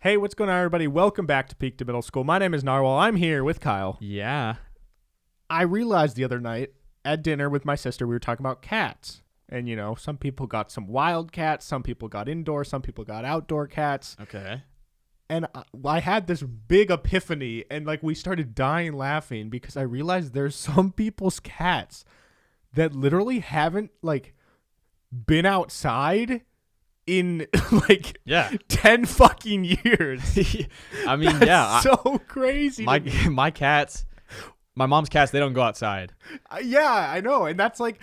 Hey, what's going on, everybody? Welcome back to Peak to Middle School. My name is Narwhal. I'm here with Kyle. Yeah. I realized the other night at dinner with my sister, we were talking about cats. And, you know, some people got some wild cats, some people got indoor, some people got outdoor cats. Okay. And I had this big epiphany, and, like, we started dying laughing because I realized there's some people's cats that literally haven't, like, been outside in like 10 fucking years. I mean, That's so crazy. My cats, my mom's cats, they don't go outside. Yeah, I know. And that's like,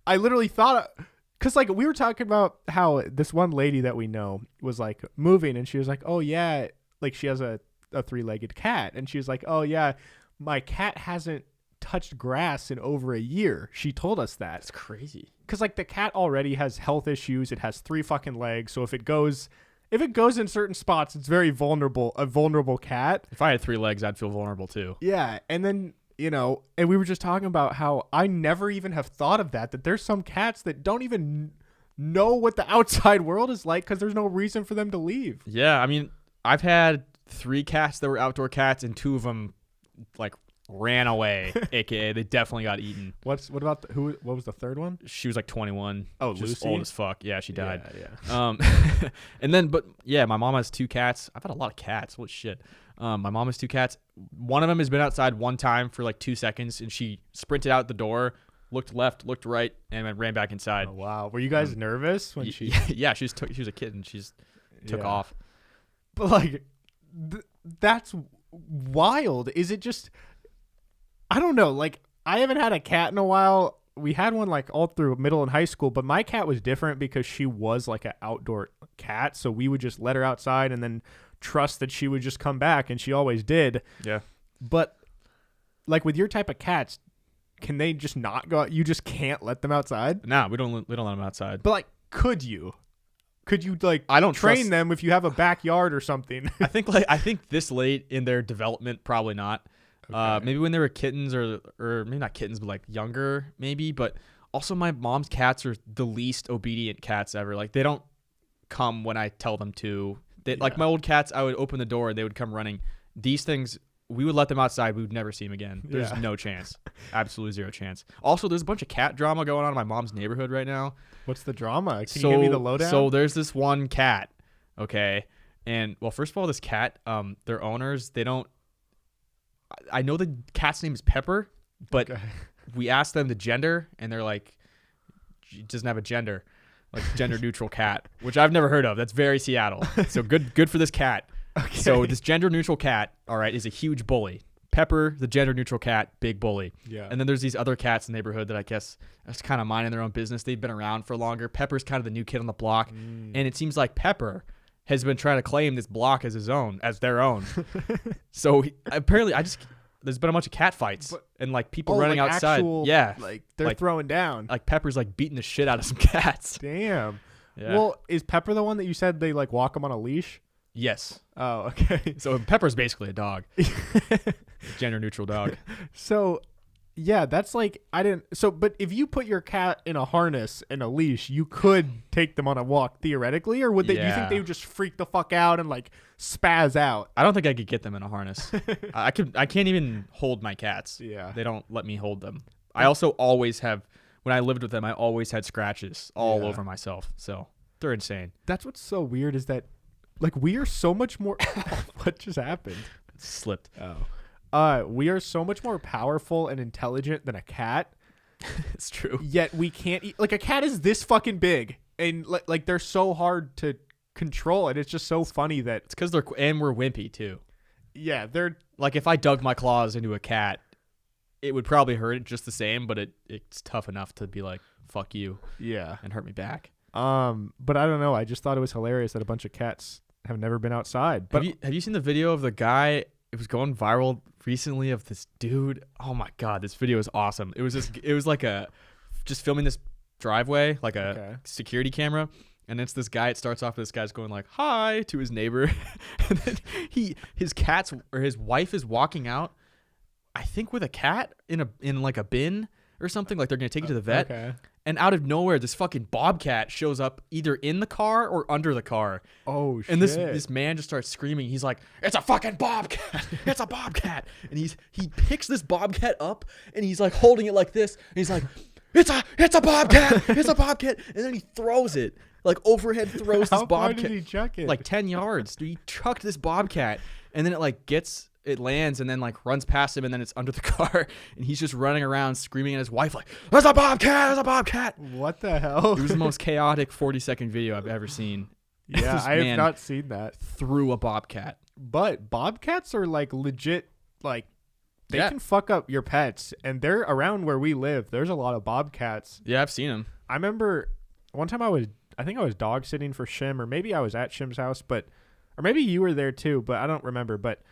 I literally thought, because like we were talking about how this one lady that we know was like moving, and she was like, oh yeah, like she has a three-legged cat, and she was like, oh yeah, my cat hasn't touched grass in over a year. She told us that. It's crazy. Because like the cat already has health issues. It has 3 fucking legs. So if it goes in certain spots, it's very vulnerable. A vulnerable cat. If I had 3 legs, I'd feel vulnerable too. Yeah. And then, you know, and we were just talking about how I never even have thought of that there's some cats that don't even know what the outside world is like because there's no reason for them to leave. Yeah. I mean, I've had 3 cats that were outdoor cats, and 2 of them like ran away, aka they definitely got eaten. What about what was the third one? She was like 21. Oh, just Lucy? old as fuck. Yeah, she died. Yeah. And then, but yeah, my mom has 2 cats. I've had a lot of cats. Holy shit. My mom has 2 cats. One of them has been outside one time for like 2 seconds, and she sprinted out the door, looked left, looked right, and then ran back inside. Oh, wow. Were you guys nervous when she? Yeah, she was a kid, and she's took off. But like, that's wild. Is it just? I don't know. Like, I haven't had a cat in a while. We had one like all through middle and high school, but my cat was different because she was like an outdoor cat. So we would just let her outside and then trust that she would just come back, and she always did. Yeah. But like with your type of cats, can they just not go out? You just can't let them outside? No, we don't let them outside. But like, could you? Could you like I don't train trust them if you have a backyard or something? I think this late in their development, probably not. Okay. Maybe when they were kittens or maybe not kittens, but like younger maybe. But also my mom's cats are the least obedient cats ever. Like they don't come when I tell them to. Like my old cats, I would open the door and they would come running. These things, we would let them outside. We would never see them again. There's no chance. Absolutely 0 chance. Also, there's a bunch of cat drama going on in my mom's neighborhood right now. What's the drama? Can you give me the lowdown? So there's this one cat, okay? And well, first of all, this cat, their owners, they don't, I know the cat's name is Pepper, but we asked them the gender, and they're like, it doesn't have a gender, like gender neutral cat, which I've never heard of. That's very Seattle. So good for this cat. Okay. So this gender neutral cat, all right, is a huge bully. Pepper, the gender neutral cat, big bully. Yeah. And then there's these other cats in the neighborhood that I guess are just kind of minding their own business. They've been around for longer. Pepper's kind of the new kid on the block, and it seems like Pepper has been trying to claim this block as their own. So apparently, there's been a bunch of cat fights and like people running like outside. Actual, yeah, like they're throwing down. Like Pepper's like beating the shit out of some cats. Damn. Yeah. Well, is Pepper the one that you said they like walk them on a leash? Yes. Oh, okay. So Pepper's basically a dog, gender neutral dog. So. Yeah, that's like, but if you put your cat in a harness and a leash, you could take them on a walk theoretically, or do you think they would just freak the fuck out and like spaz out? I don't think I could get them in a harness. I can't even hold my cats. Yeah. They don't let me hold them. I also always have, when I lived with them, I always had scratches all over myself. So they're insane. That's what's so weird is that like we are so much more, what just happened? It slipped. Oh. We are so much more powerful and intelligent than a cat. It's true. Yet we can't eat. Like a cat is this fucking big, and like they're so hard to control, and it's just so funny that it's because we're wimpy too. Yeah, they're like if I dug my claws into a cat, it would probably hurt it just the same, but it's tough enough to be like fuck you, and hurt me back. But I don't know. I just thought it was hilarious that a bunch of cats have never been outside. But have you seen the video of the guy? It was going viral recently of this dude. Oh my God, this video is awesome. It was just filming this driveway, like a security camera. And it's this guy, it starts off with this guy's going like, hi to his neighbor. And then his wife is walking out, I think with a cat in like a bin or something. Like they're going to take it to the vet. Okay. And out of nowhere, this fucking bobcat shows up either in the car or under the car. Oh, shit. And this man just starts screaming. He's like, "It's a fucking bobcat! It's a bobcat!" And he picks this bobcat up and he's like holding it like this. And he's like, "It's a bobcat! It's a bobcat!" And then he throws it. Like overhead throws this How bobcat. far did he chuck it? Like 10 yards. Dude, he chucked this bobcat. And then it lands and then like runs past him and then it's under the car. And he's just running around screaming at his wife like, "There's a bobcat! There's a bobcat!" What the hell? It was the most chaotic 40-second video I've ever seen. Yeah, This I have man not seen that. threw a bobcat. But bobcats are like legit, like they Yeah. can fuck up your pets, and they're around where we live. There's a lot of bobcats. Yeah, I've seen him. I remember one time I think I was dog sitting for Shim, or maybe I was at Shim's house, or maybe you were there too, but I don't remember. But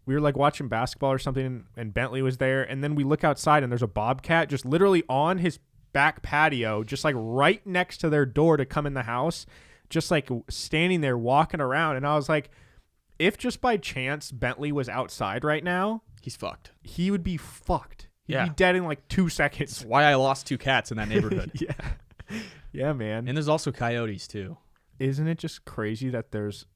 we were like watching basketball or something, and Bentley was there, and then we look outside, and there's a bobcat just literally on his back patio, just like right next to their door to come in the house, just like standing there walking around. And I was like, if just by chance Bentley was outside right now, He's fucked. he would be fucked. He'd Yeah. be dead in like 2 seconds. That's why I lost 2 cats in that neighborhood. Yeah. Yeah, man. And there's also coyotes too. Isn't it just crazy that there's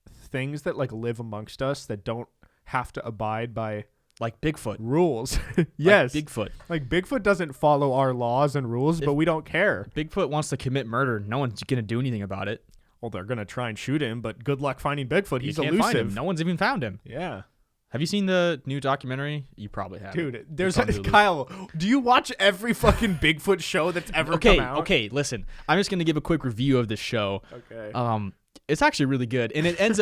things that like live amongst us that don't have to abide by Like Bigfoot. rules? Yes. Like Bigfoot. Like Bigfoot doesn't follow our laws and rules, but we don't care. Bigfoot wants to commit murder. No one's going to do anything about it. Well, they're going to try and shoot him, but good luck finding Bigfoot. He's you can't elusive. find him. No one's even found him. Yeah. Have you seen the new documentary? You probably have. Dude, there's It's on Hulu. Kyle, do you watch every fucking Bigfoot show that's ever come out? Okay, listen. I'm just going to give a quick review of this show. Okay. It's actually really good. And it ends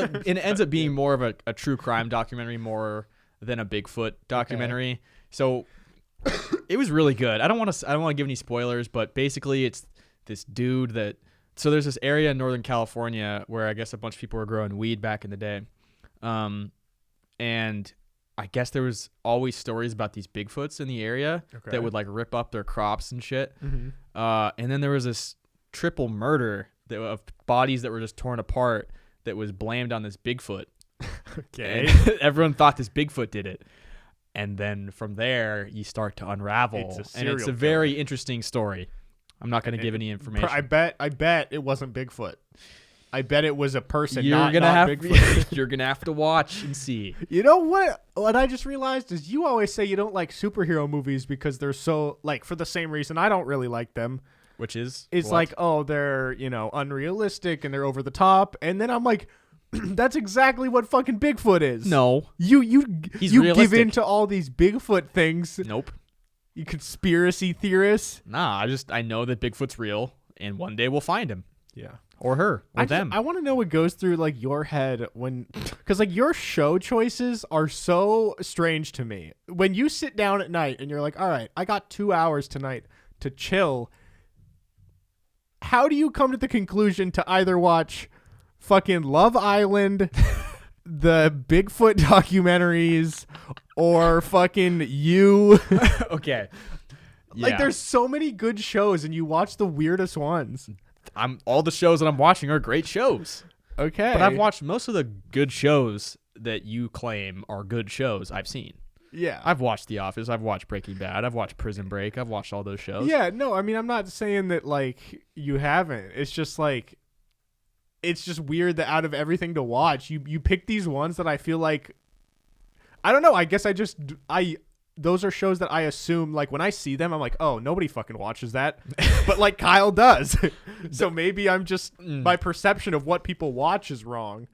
up being more of a true crime documentary more than a Bigfoot documentary. Okay. So it was really good. I don't want to give any spoilers, but basically it's this dude so there's this area in Northern California where I guess a bunch of people were growing weed back in the day. And I guess there was always stories about these Bigfoots in the area that would like rip up their crops and shit. Mm-hmm. And then there was this triple murder of bodies that were just torn apart that was blamed on this Bigfoot. Okay. And everyone thought this Bigfoot did it. And then from there, you start to unravel. It's a very interesting story. I'm not going to give any information. I bet it wasn't Bigfoot. I bet it was a person. You're gonna have Bigfoot. You're gonna have to watch and see. You know what? What I just realized is you always say you don't like superhero movies because they're so like for the same reason I don't really like them. Which is it's what? like, oh, they're unrealistic and they're over the top, and then I'm like, that's exactly what fucking Bigfoot is. No, you He's give realistic. into all these Bigfoot things. Nope. You conspiracy theorists. Nah, I know that Bigfoot's real, and one day we'll find him. Yeah. Or her, or them. I want to know what goes through like your head because like your show choices are so strange to me. When you sit down at night and you're like, all right, I got 2 hours tonight to chill. How do you come to the conclusion to either watch fucking Love Island, the Bigfoot documentaries, or fucking You? Okay. Like Yeah. there's so many good shows and you watch the weirdest ones. All the shows that I'm watching are great shows. Okay. But I've watched most of the good shows that you claim are good shows I've seen. Yeah. I've watched The Office. I've watched Breaking Bad. I've watched Prison Break. I've watched all those shows. Yeah, no, I mean, I'm not saying that, like, you haven't. It's just, like, it's just weird that out of everything to watch, you pick these ones that I feel like, I don't know, I guess those are shows that I assume, like, when I see them, I'm like, oh, nobody fucking watches that. But, like, Kyle does. So maybe I'm just, my perception of what people watch is wrong.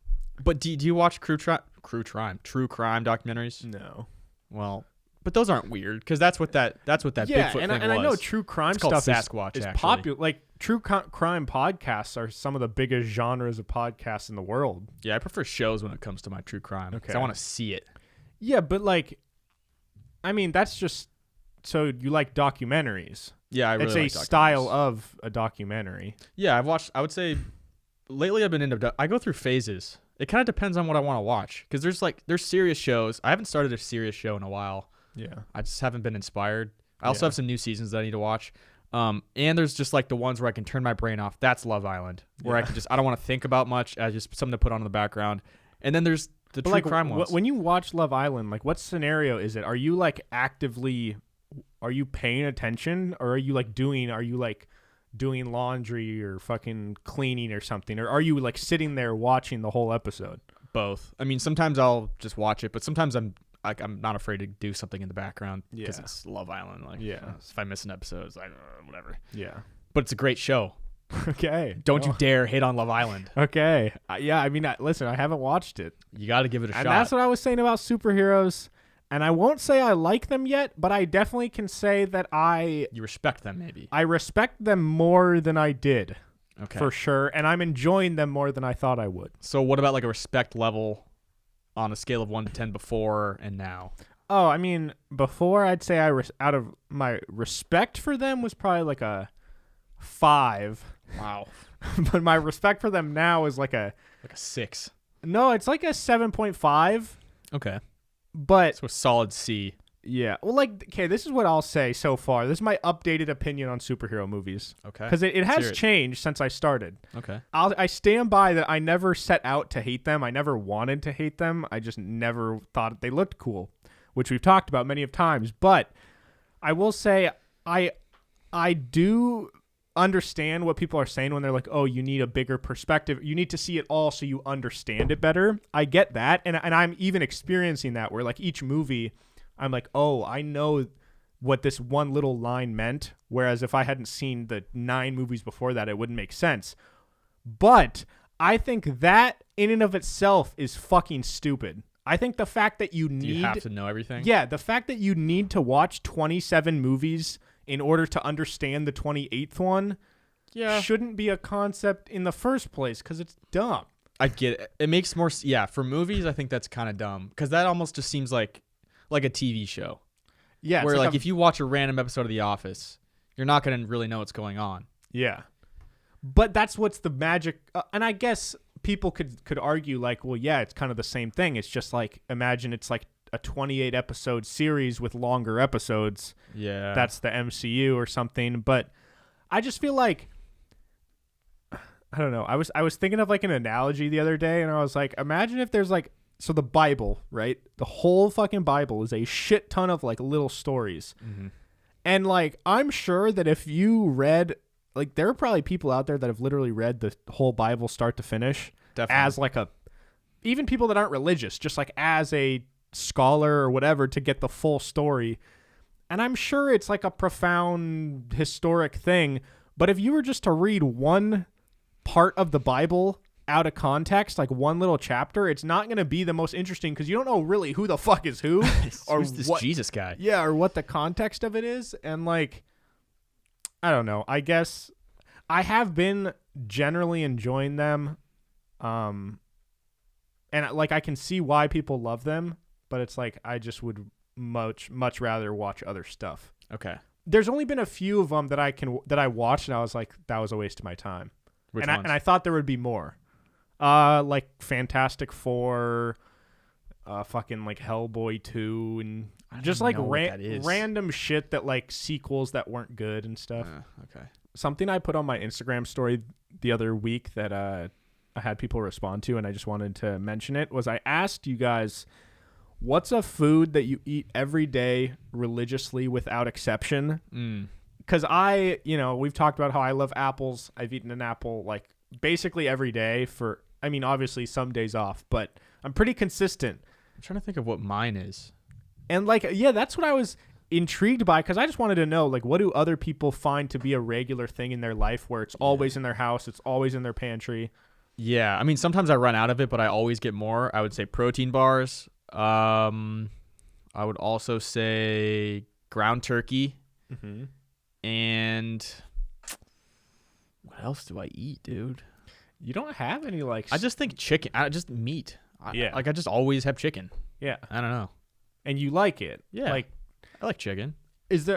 But do you watch true crime documentaries? No. Well, but those aren't weird because that's what that Bigfoot thing was. And I know true crime It's called stuff Sasquatch, is actually. popular. Like true crime podcasts are some of the biggest genres of podcasts in the world. Yeah, I prefer shows when it comes to my true crime because I want to see it. Yeah, but like, I mean, that's just so you like documentaries. Yeah, I really like it's a style of a documentary. Yeah, I would say lately I've been into. I go through phases. It kind of depends on what I want to watch because there's serious shows. I haven't started a serious show in a while. Yeah, I just haven't been inspired. I also have some new seasons that I need to watch. And there's just like the ones where I can turn my brain off. That's Love Island, where I don't want to think about much. I just something to put on in the background. And then there's the true crime ones. When you watch Love Island, like what scenario is it? Are you are you paying attention, or are you like doing laundry or fucking cleaning or something, or are you like sitting there watching the whole episode? Both. I mean, sometimes I'll just watch it, but sometimes I'm not afraid to do something in the background because it's Love Island. Like, if I miss an episode, it's like whatever. Yeah, but it's a great show. Okay. Don't you dare hate on Love Island. Okay. Yeah, I mean, listen, I haven't watched it. You got to give it a shot. And that's what I was saying about superheroes. And I won't say I like them yet, but I definitely can say that you respect them, maybe. I respect them more than I did. Okay. For sure. And I'm enjoying them more than I thought I would. So what about like a respect level on a scale of 1 to 10 before and now? Oh, I mean, before I'd say out of my respect for them was probably like a 5. Wow. But my respect for them now is like a 6. No, it's like a 7.5. Okay. But so a solid C. Yeah. Well, like, okay, this is what I'll say so far. This is my updated opinion on superhero movies. Okay. Because it has changed since I started. Okay. I stand by that. I never set out to hate them. I never wanted to hate them. I just never thought they looked cool, which we've talked about many of times. But I will say I do understand what people are saying when they're like, oh, you need a bigger perspective. You need to see it all so you understand it better. I get that. And I'm even experiencing that where like each movie, I'm like, oh, I know what this one little line meant. Whereas if I hadn't seen the 9 movies before that, it wouldn't make sense. But I think that in and of itself is fucking stupid. I think the fact that you have to know everything. Yeah, the fact that you need to watch 27 movies in order to understand the 28th one shouldn't be a concept in the first place because it's dumb. I get it. It makes more... Yeah, for movies, I think that's kind of dumb because that almost just seems like a TV show. Yeah. Where like if you watch a random episode of The Office, you're not going to really know what's going on. Yeah. But that's what's the magic... and I guess people could argue like, well, yeah, it's kind of the same thing. It's just like, imagine it's like a 28 episode series with longer episodes. Yeah. That's the MCU or something. But I just feel like, I don't know. I was thinking of like an analogy the other day and I was like, imagine if there's like, so the Bible, right? The whole fucking Bible is a shit ton of like little stories. Mm-hmm. And like, I'm sure that if you read, like there are probably people out there that have literally read the whole Bible start to finish. Definitely. As like even people that aren't religious, just like as a scholar or whatever to get the full story. And I'm sure it's like a profound historic thing. But if you were just to read one part of the Bible out of context, like one little chapter, it's not going to be the most interesting because you don't know really who the fuck is who or who's this Jesus guy. Yeah, or what the context of it is. And like, I don't know. I guess I have been generally enjoying them. And like I can see why people love them, but it's like I just would much rather watch other stuff. Okay. There's only been a few of them that I watched and I was like, that was a waste of my time. Which ones? And I thought there would be more. Like Fantastic Four, fucking like Hellboy 2, and just like random shit that like sequels that weren't good and stuff. Okay. Something I put on my Instagram story the other week that I had people respond to, and I just wanted to mention it, was I asked you guys, what's a food that you eat every day religiously without exception? Because we've talked about how I love apples. I've eaten an apple like basically every day for, I mean, obviously some days off, but I'm pretty consistent. I'm trying to think of what mine is. And like, yeah, that's what I was intrigued by because I just wanted to know, like, what do other people find to be a regular thing in their life where it's always in their house, it's always in their pantry? Yeah, I mean, sometimes I run out of it, but I always get more. I would say protein bars. I would also say ground turkey. Mm-hmm. And what else do I eat, dude? You don't have any like... I just think chicken. Just meat. Yeah. I just always have chicken. Yeah. I don't know. And you like it. Yeah. Like, I like chicken.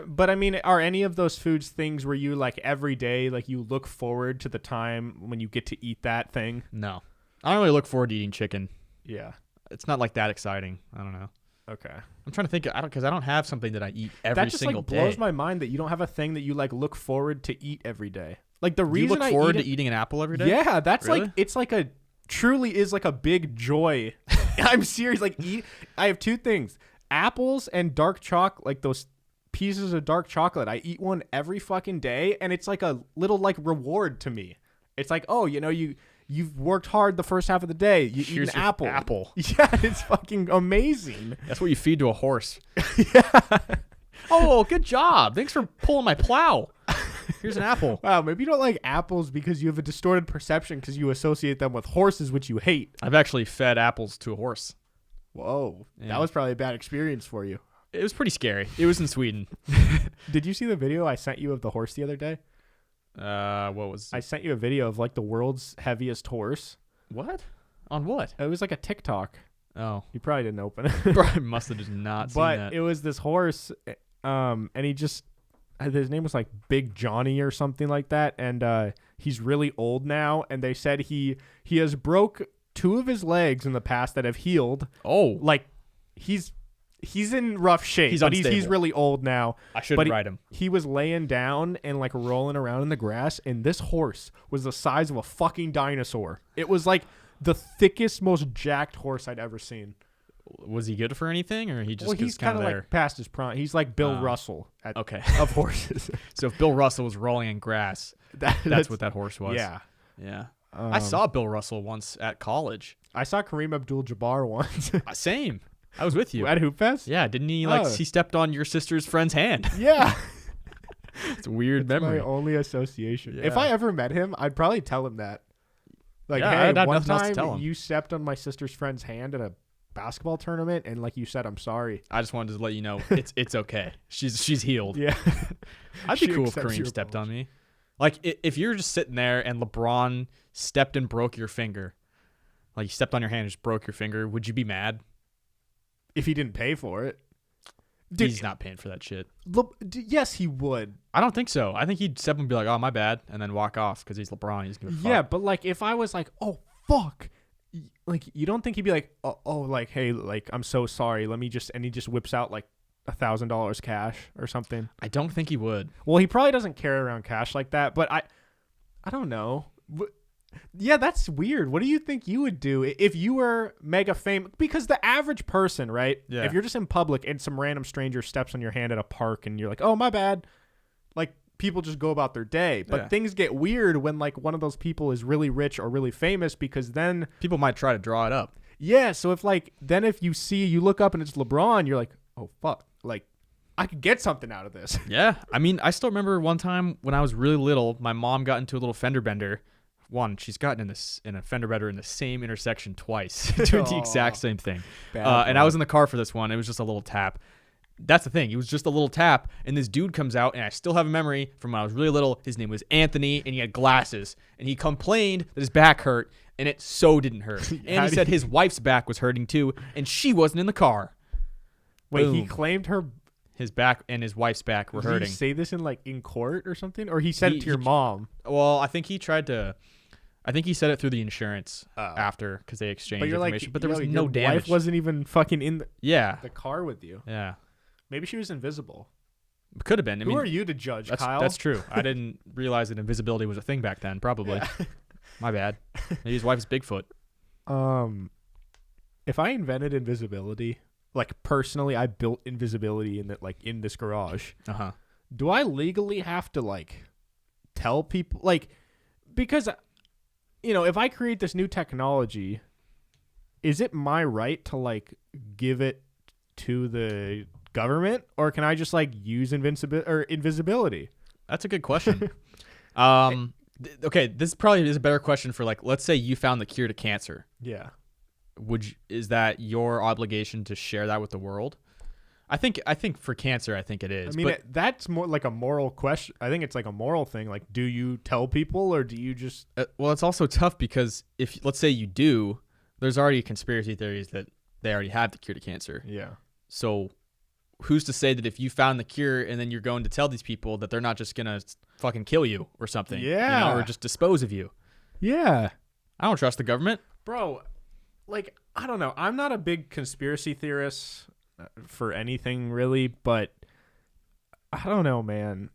But I mean, are any of those foods things where you like every day, like you look forward to the time when you get to eat that thing? No. I don't really look forward to eating chicken. Yeah. It's not like that exciting. I don't know. Okay. I'm trying to think. Because I don't have something that I eat every single day. That just blows my mind that you don't have a thing that you like look forward to eat every day. Like the reason you look forward to eating an apple every day? Yeah, that's really? Like it's like truly is like a big joy. I'm serious. Like I have two things: apples and dark chocolate, like those pieces of dark chocolate. I eat one every fucking day, and it's like a little like reward to me. It's like, oh, you've worked hard the first half of the day. You eat an apple. Apple. Yeah, it's fucking amazing. That's what you feed to a horse. Yeah. Oh, good job. Thanks for pulling my plow. Here's an apple. Wow, maybe you don't like apples because you have a distorted perception because you associate them with horses, which you hate. I've actually fed apples to a horse. Whoa, Yeah. that was probably a bad experience for you. It was pretty scary. It was in Sweden. Did you see the video I sent you of the horse the other day? What was I sent you a video of like the world's heaviest horse. what? On what? It was like a TikTok. Oh, You probably didn't open it. I must have just not seen But that. it was this horse, and he just his name was like Big Johnny or something like that, and he's really old now. And they said he has broke 2 of his legs in the past that have healed. Oh, Like he's in rough shape. He's but he's unstable. really old now. I shouldn't but ride him. He was laying down and like rolling around in the grass, and this horse was the size of a fucking dinosaur. It was like the thickest, most jacked horse I'd ever seen. Was he good for anything, or he just Well, he's kind of there? like past his prime. He's like Bill Russell Okay. of horses. So if Bill Russell was rolling in grass, that's what that horse was. Yeah. Yeah. I saw Bill Russell once at college. I saw Kareem Abdul-Jabbar once Same. I was with you. at Hoop Fest. Yeah, didn't he he stepped on your sister's friend's hand? Yeah. It's a weird That's memory. my only association. If Yeah. I ever met him, I'd probably tell him that. Like, Yeah, hey, I'd have one nothing else to time tell him. you stepped on my sister's friend's hand at a basketball tournament, and like you said, I'm sorry. I just wanted to let you know it's okay. She's healed. Yeah. I'd be She cool if accepts Kareem your stepped on apology. me. Like if you're just sitting there and LeBron stepped and broke your finger, like he stepped on your hand and just broke your finger, would you be mad? If he didn't pay for it. Dude, He's not paying for that shit. yes, he would. I don't think so. I think he'd step and be like, "Oh, my bad," and then walk off because he's LeBron. He's gonna Yeah, but like if I was like, oh fuck, like you don't think he'd be like, oh, like hey, like I'm so sorry. Let me just, and he just whips out like $1,000 cash or something. I don't think he would. Well, he probably doesn't carry around cash like that, but I don't know. Yeah, that's weird. What do you think you would do if you were mega famous? Because the average person, right? Yeah. If you're just in public and some random stranger steps on your hand at a park and you're like, oh, my bad. Like, people just go about their day. But Yeah. things get weird when, like, one of those people is really rich or really famous because then, People might try to draw it up. yeah. So if, like, then if you look up and it's LeBron, you're like, oh, fuck. Like, I could get something out of this. Yeah, I mean, I still remember one time when I was really little, my mom got into a little fender bender. One, she's gotten in a fender bender in the same intersection twice, doing the exact same thing. And I was in the car for this one. It was just a little tap. That's the thing. It was just a little tap, and this dude comes out, and I still have a memory from when I was really little. His name was Anthony, and he had glasses, and he complained that his back hurt, and it so didn't hurt. And he said his wife's back was hurting too, and she wasn't in the car. Wait, he Boom. claimed her. His back and his wife's back were Did he hurting. say this in like in court or something, or he said it to your he- mom? Well, I think he said it through the insurance after because they exchanged But you're like, information. But there was yo, no your damage. wife wasn't even fucking in yeah, the car with you. yeah, Maybe she was invisible. could have been. I Who mean, are you to judge, that's Kyle? that's true. I didn't realize that invisibility was a thing back then. Probably, my bad. Maybe his wife's Bigfoot. If I invented invisibility, like personally, I built invisibility in this garage. Do I legally have to like tell people because if I create this new technology, is it my right to like give it to the government, or can I just like use invisibility? That's a good question. Okay, this probably is a better question for like, let's say you found the cure to cancer. Yeah. Is that your obligation to share that with the world? I think for cancer, I think it is. I mean, but that's more like a moral question. I think it's like a moral thing. Like, do you tell people, or do you just? well, it's also tough because if let's say you do, there's already conspiracy theories that they already have the cure to cancer. Yeah. So who's to say that if you found the cure and then you're going to tell these people that they're not just gonna fucking kill you or something? Yeah. Or just dispose of you? Yeah. I don't trust the government. Bro, like, I don't know. I'm not a big conspiracy theorist for anything really, but I don't know, man.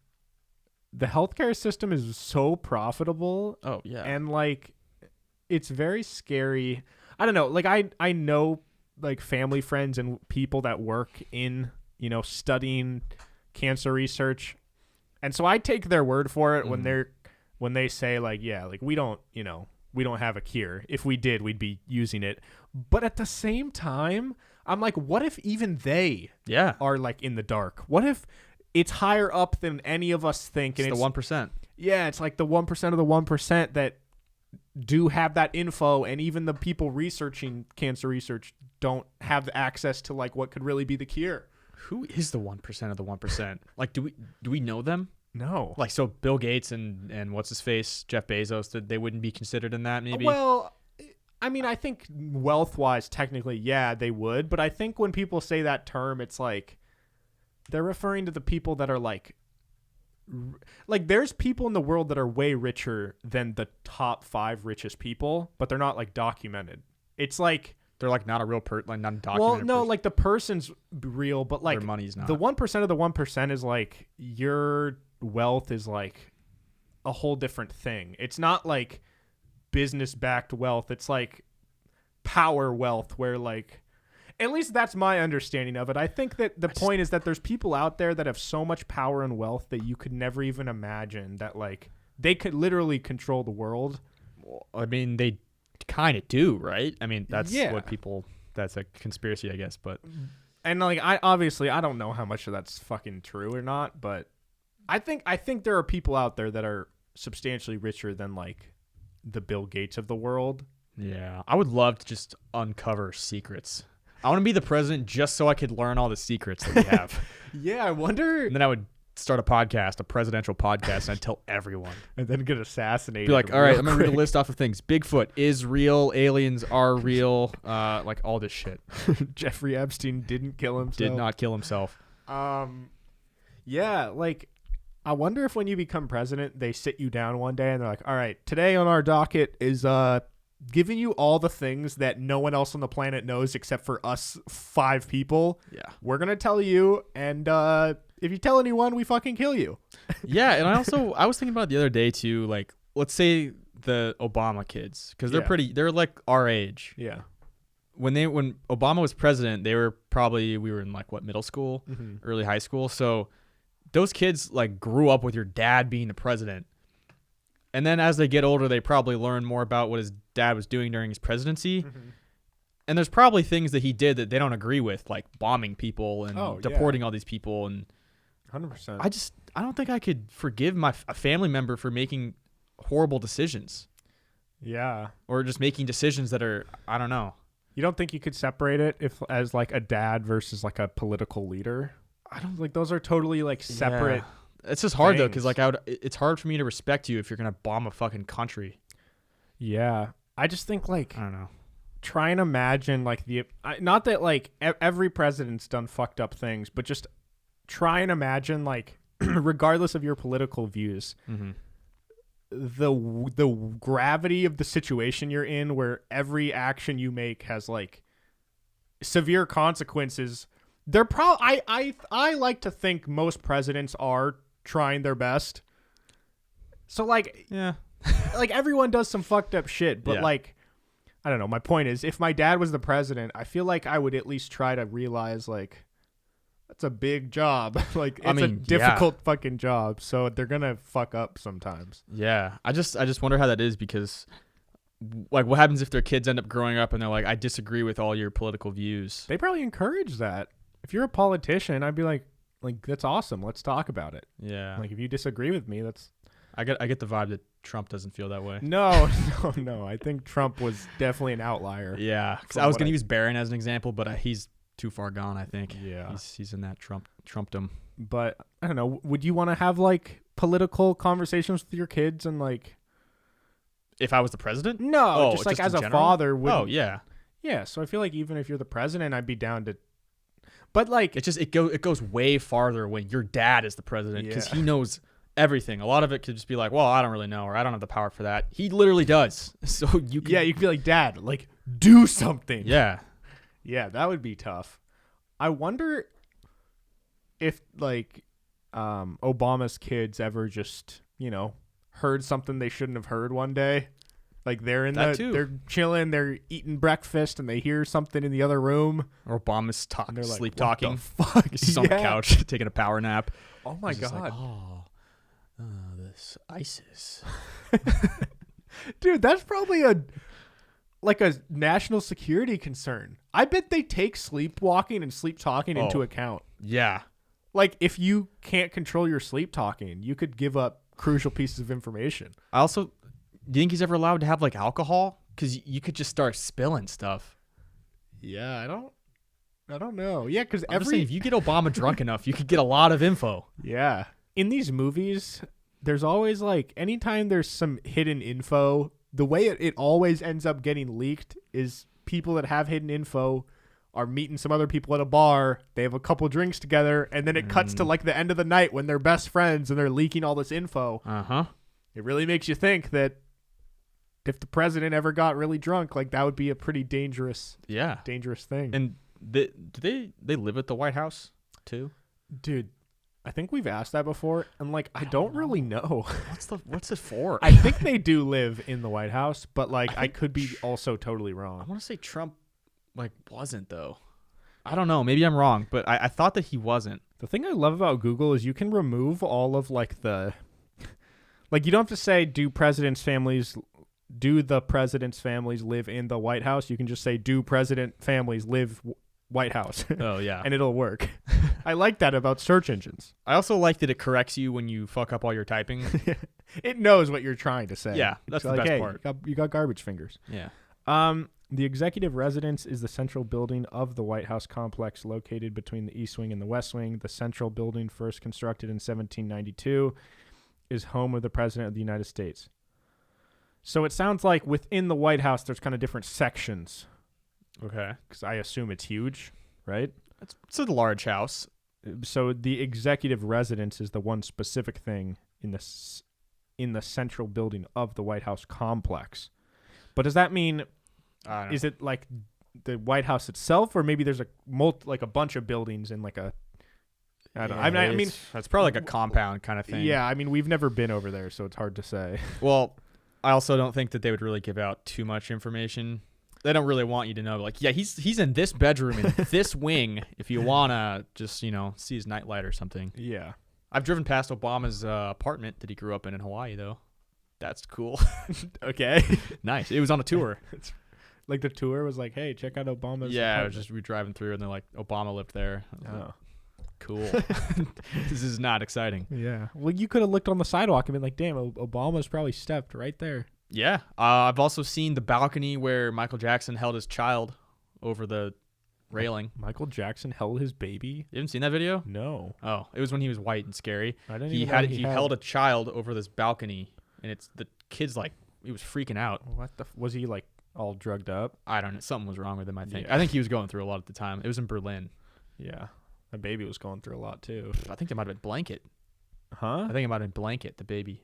The healthcare system is so profitable. Oh yeah. And like, it's very scary. I don't know. Like, I know like family, friends, and people that work in, studying cancer research. And so I take their word for it Mm. when they say like, yeah, like we don't have a cure. If we did, we'd be using it. But at the same time, I'm like, what if even they Yeah. are like in the dark? What if it's higher up than any of us think? It's And the 1%. yeah, it's like the 1% of the 1% that do have that info, and even the people researching cancer research don't have access to like what could really be the cure. Who is the 1% of the 1%? Like, do we know them? No. Like, so Bill Gates and what's his face, Jeff Bezos, that they wouldn't be considered in that maybe? Well, I mean, I think wealth-wise, technically, yeah, they would. But I think when people say that term, it's like they're referring to the people that are like there's people in the world that are way richer than the top 5 richest people, but they're not like documented. It's like they're like not a real like not documented. well, no, person. like the person's real, but like Their money's not. the 1% of the 1% is like your wealth is like a whole different thing. It's not like business-backed wealth. It's like power wealth, where like at least that's my understanding of it. I think that the point is that there's people out there that have so much power and wealth that you could never even imagine that like they could literally control the world. Well, I mean, they kind of do, right? I mean, that's Yeah. what people. That's a conspiracy, I guess. But And like I don't know how much of that's fucking true or not, but I think there are people out there that are substantially richer than like the Bill Gates of the world. yeah, I would love to just uncover secrets. I want to be the president just so I could learn all the secrets that we have. Yeah, I wonder. And then I would start a podcast, a presidential podcast, and I'd tell everyone. And then get assassinated. Be like, all right, real I'm going to read a quick. list off of things. Bigfoot is real. Aliens are real. Like all this shit. Jeffrey Epstein didn't kill himself. Did not kill himself. Yeah, like I wonder if when you become president, they sit you down one day and they're like, all right, today on our docket is giving you all the things that no one else on the planet knows except for us 5 people. Yeah. We're going to tell you, and if you tell anyone, we fucking kill you. Yeah, and I was thinking about it the other day too, like let's say the Obama kids, because they're like our age. Yeah. When Obama was president, we were in like what, middle school, early high school. So those kids like grew up with your dad being the president. And then as they get older, they probably learn more about what his dad was doing during his presidency. And there's probably things that he did that they don't agree with, like bombing people and deporting all these people. And 100%. I don't think I could forgive a family member for making horrible decisions, Yeah. or just making decisions that are, I don't know. You don't think you could separate it as like a dad versus like a political leader? I don't like those are totally like separate. Yeah. It's just hard though, because things. like it's hard for me to respect you if you're gonna bomb a fucking country. Yeah. I just think like I don't know. try and imagine like not that like every president's done fucked up things, but just try and imagine like regardless of your political views, the gravity of the situation you're in, where every action you make has like severe consequences. They're I like to think most presidents are trying their best. So like Yeah. like everyone does some fucked up shit, but Yeah. like I don't know. My point is, if my dad was the president, I feel like I would at least try to realize like that's a big job. Like it's a difficult fucking job, so they're gonna fuck up sometimes. Yeah. I just wonder how that is, because like what happens if their kids end up growing up and they're like, I disagree with all your political views. They probably encourage that. If you're a politician, I'd be like that's awesome. Let's talk about it. Yeah. Like if you disagree with me, that's I get the vibe that Trump doesn't feel that way. no. I think Trump was definitely an outlier. Yeah. Because From I was what gonna I- use Barron as an example, but he's too far gone, I think. Yeah. He's in that Trumpdom. But I don't know. Would you want to have like political conversations with your kids and like? If I was the president? No, Oh, just like just as in a general? father. Oh yeah. Yeah. So I feel like even if you're the president, I'd be down to. But like, It goes way farther when your dad is the president, because Yeah. he knows everything. A lot of it could just be like, well, I don't really know, or I don't have the power for that. He literally does. So you can, yeah, you could be like, Dad, like do something. yeah. Yeah, that would be tough. I wonder if like Obama's kids ever just heard something they shouldn't have heard one day. Like they're in That too. they're chilling, they're eating breakfast, and they hear something in the other room. Or Obama's And they're like, sleep "What talking. the fuck? He's just on the couch taking a power nap. Oh my He's just god, like, this ISIS. dude, that's probably a national security concern. I bet they take sleepwalking and sleep talking into account. Yeah. Like if you can't control your sleep talking, you could give up crucial pieces of information. I also, do you think he's ever allowed to have like alcohol? Because you could just start spilling stuff. Yeah, I don't know. Yeah, because If you get Obama drunk enough, you could get a lot of info. Yeah. In these movies, there's always like, anytime there's some hidden info, the way it always ends up getting leaked is people that have hidden info are meeting some other people at a bar. They have a couple drinks together, and then it cuts to like the end of the night when they're best friends and they're leaking all this info. Uh-huh. It really makes you think that if the president ever got really drunk, like that would be a pretty dangerous thing. And do they live at the White House too? Dude, I think we've asked that before, and like I don't really know. What's it for? I think they do live in the White House, but like I could be also totally I wrong. want to say Trump like wasn't though. I don't know. Maybe I'm wrong, but I thought that he wasn't. The thing I love about Google is you can remove all of like the like you don't have to say do the president's families live in the White House? You can just say do president families live White House. Oh yeah. And it'll work. I like that about search engines. I also like that it corrects you when you fuck up all your typing. It knows what you're trying to say. Yeah, that's It's the like, best hey, part. You got garbage fingers. Yeah. The executive residence is the central building of the White House complex located between the East Wing and the West Wing. The central building, first constructed in 1792, is home of the President of the United States. So it sounds like within the White House, there's kind of different sections. Okay. Because I assume it's huge, right? It's a large house. So the executive residence is the one specific thing in the central building of the White House complex. But does that mean, is it like the White House itself, or maybe there's a bunch of buildings in like a, I don't know. I mean, that's probably like a compound kind of thing. Yeah, I mean, we've never been over there, so it's hard to say. Well, I also don't think that they would really give out too much information. They don't really want you to know, like, yeah, he's in this bedroom in this wing if you want to just, see his nightlight or something. Yeah. I've driven past Obama's apartment that he grew up in Hawaii, though. That's cool. Okay. Nice. It was on a tour. Like the tour was like, hey, check out Obama's apartment. We were driving through and they're like, Obama lived there. Oh. Cool. This is not exciting. Yeah. Well, you could have looked on the sidewalk and been like, damn, Obama's probably stepped right there. Yeah. I've also seen the balcony where Michael Jackson held his child over the railing. Michael Jackson held his baby? You haven't seen that video? No. Oh, it was when he was white and scary. I didn't He even know he held a child over this balcony, and it's the kid's like, he was freaking out. What was he like all drugged up? I don't know. Something was wrong with him, I think. Yeah. I think he was going through a lot at the time. It was in Berlin. Yeah. The baby was going through a lot too. I think it might have been Blanket. Huh? I think it might have been Blanket, the baby.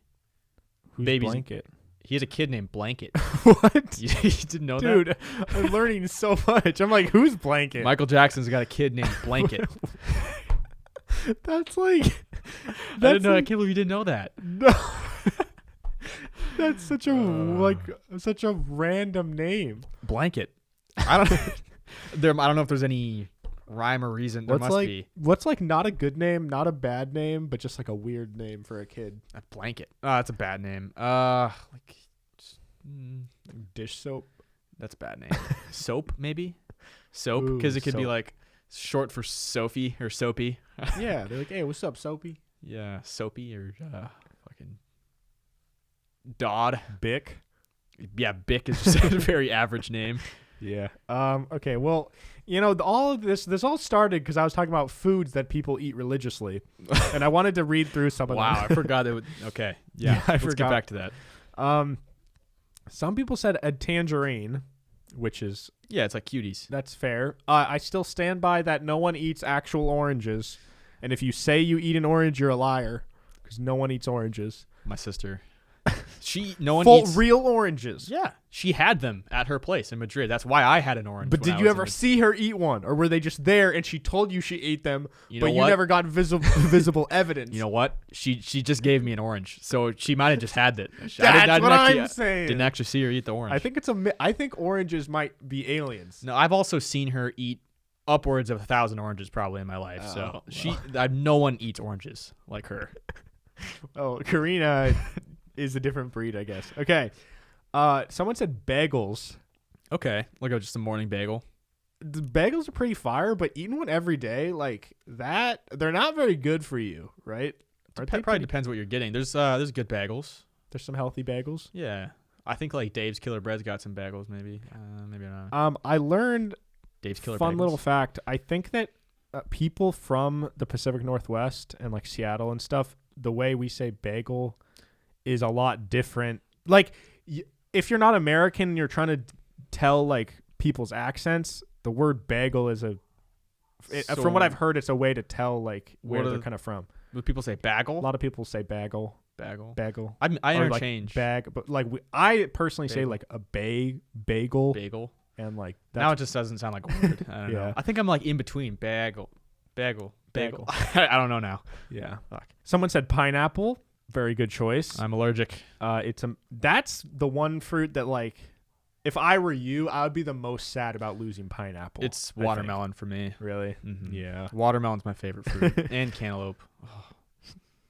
Who's Baby's Blanket? He has a kid named Blanket. What? You didn't know Dude, that? I'm learning so much. I'm like, who's Blanket? Michael Jackson's got a kid named Blanket. That's like... I didn't know. I can't believe you didn't know that. No. That's such a such a random name. Blanket. I don't I don't know if there's any rhyme or reason. There must be. What's like not a good name, not a bad name, but just like a weird name for a kid? A Blanket. Oh, that's a bad name. Dish soap. That's a bad name. Soap, maybe? Soap, because it could be soap. like short for Sophie or Soapy. Yeah, they're like, hey, what's up, Soapy? Yeah, Soapy or fucking Dodd. Bick. Yeah, Bick is just a very average name. Yeah. Okay. Well, all of this all started because I was talking about foods that people eat religiously, and I wanted to read through some of them. Wow, I forgot it would. Okay. Yeah, I let's forgot. get back to that. Some people said a tangerine, which is Yeah, it's like cuties. that's fair. I still stand by that. No one eats actual oranges, and if you say you eat an orange, you're a liar because no one eats oranges. My sister. No one Full eats real oranges. Yeah, she had them at her place in Madrid. That's why I had an orange. But when did I you was ever see her eat one, or were they just there and she told you she ate them, You but know you what? never got visible evidence? You know what? She just gave me an orange, so she might have just had it. That's what I'm saying. Didn't actually see her eat the orange. I think oranges might be aliens. No, I've also seen her eat upwards of 1,000 oranges probably in my life. So no one eats oranges like her. Oh, Karina is a different breed, I guess. Okay. Someone said bagels. Okay, like just a morning bagel. The bagels are pretty fire, but eating one every day like that, they're not very good for you, right? Probably depends what you're getting. There's good bagels. There's some healthy bagels. Yeah, I think like Dave's Killer Bread's got some bagels. Maybe not. I learned Dave's Killer fun bagels. little fact. I think that people from the Pacific Northwest and like Seattle and stuff, the way we say bagel is a lot different. Like if you're not American and you're trying to tell like people's accents, the word bagel is from what I've heard, it's a way to tell like where they're kind of from. Would people say bagel? A lot of people say bagel. Bagel. I Or, interchange. like, bag, but like I personally say like a bagel. Bagel. And like now it just doesn't sound like a word. I don't know. I think I'm like in between bagel. I don't know now. Yeah. Fuck. Someone said pineapple. Very good choice. I'm allergic. That's the one fruit that like, if I were you, I would be the most sad about losing pineapple. It's watermelon for me. Really? Mm-hmm. Yeah. Watermelon's my favorite fruit, and cantaloupe.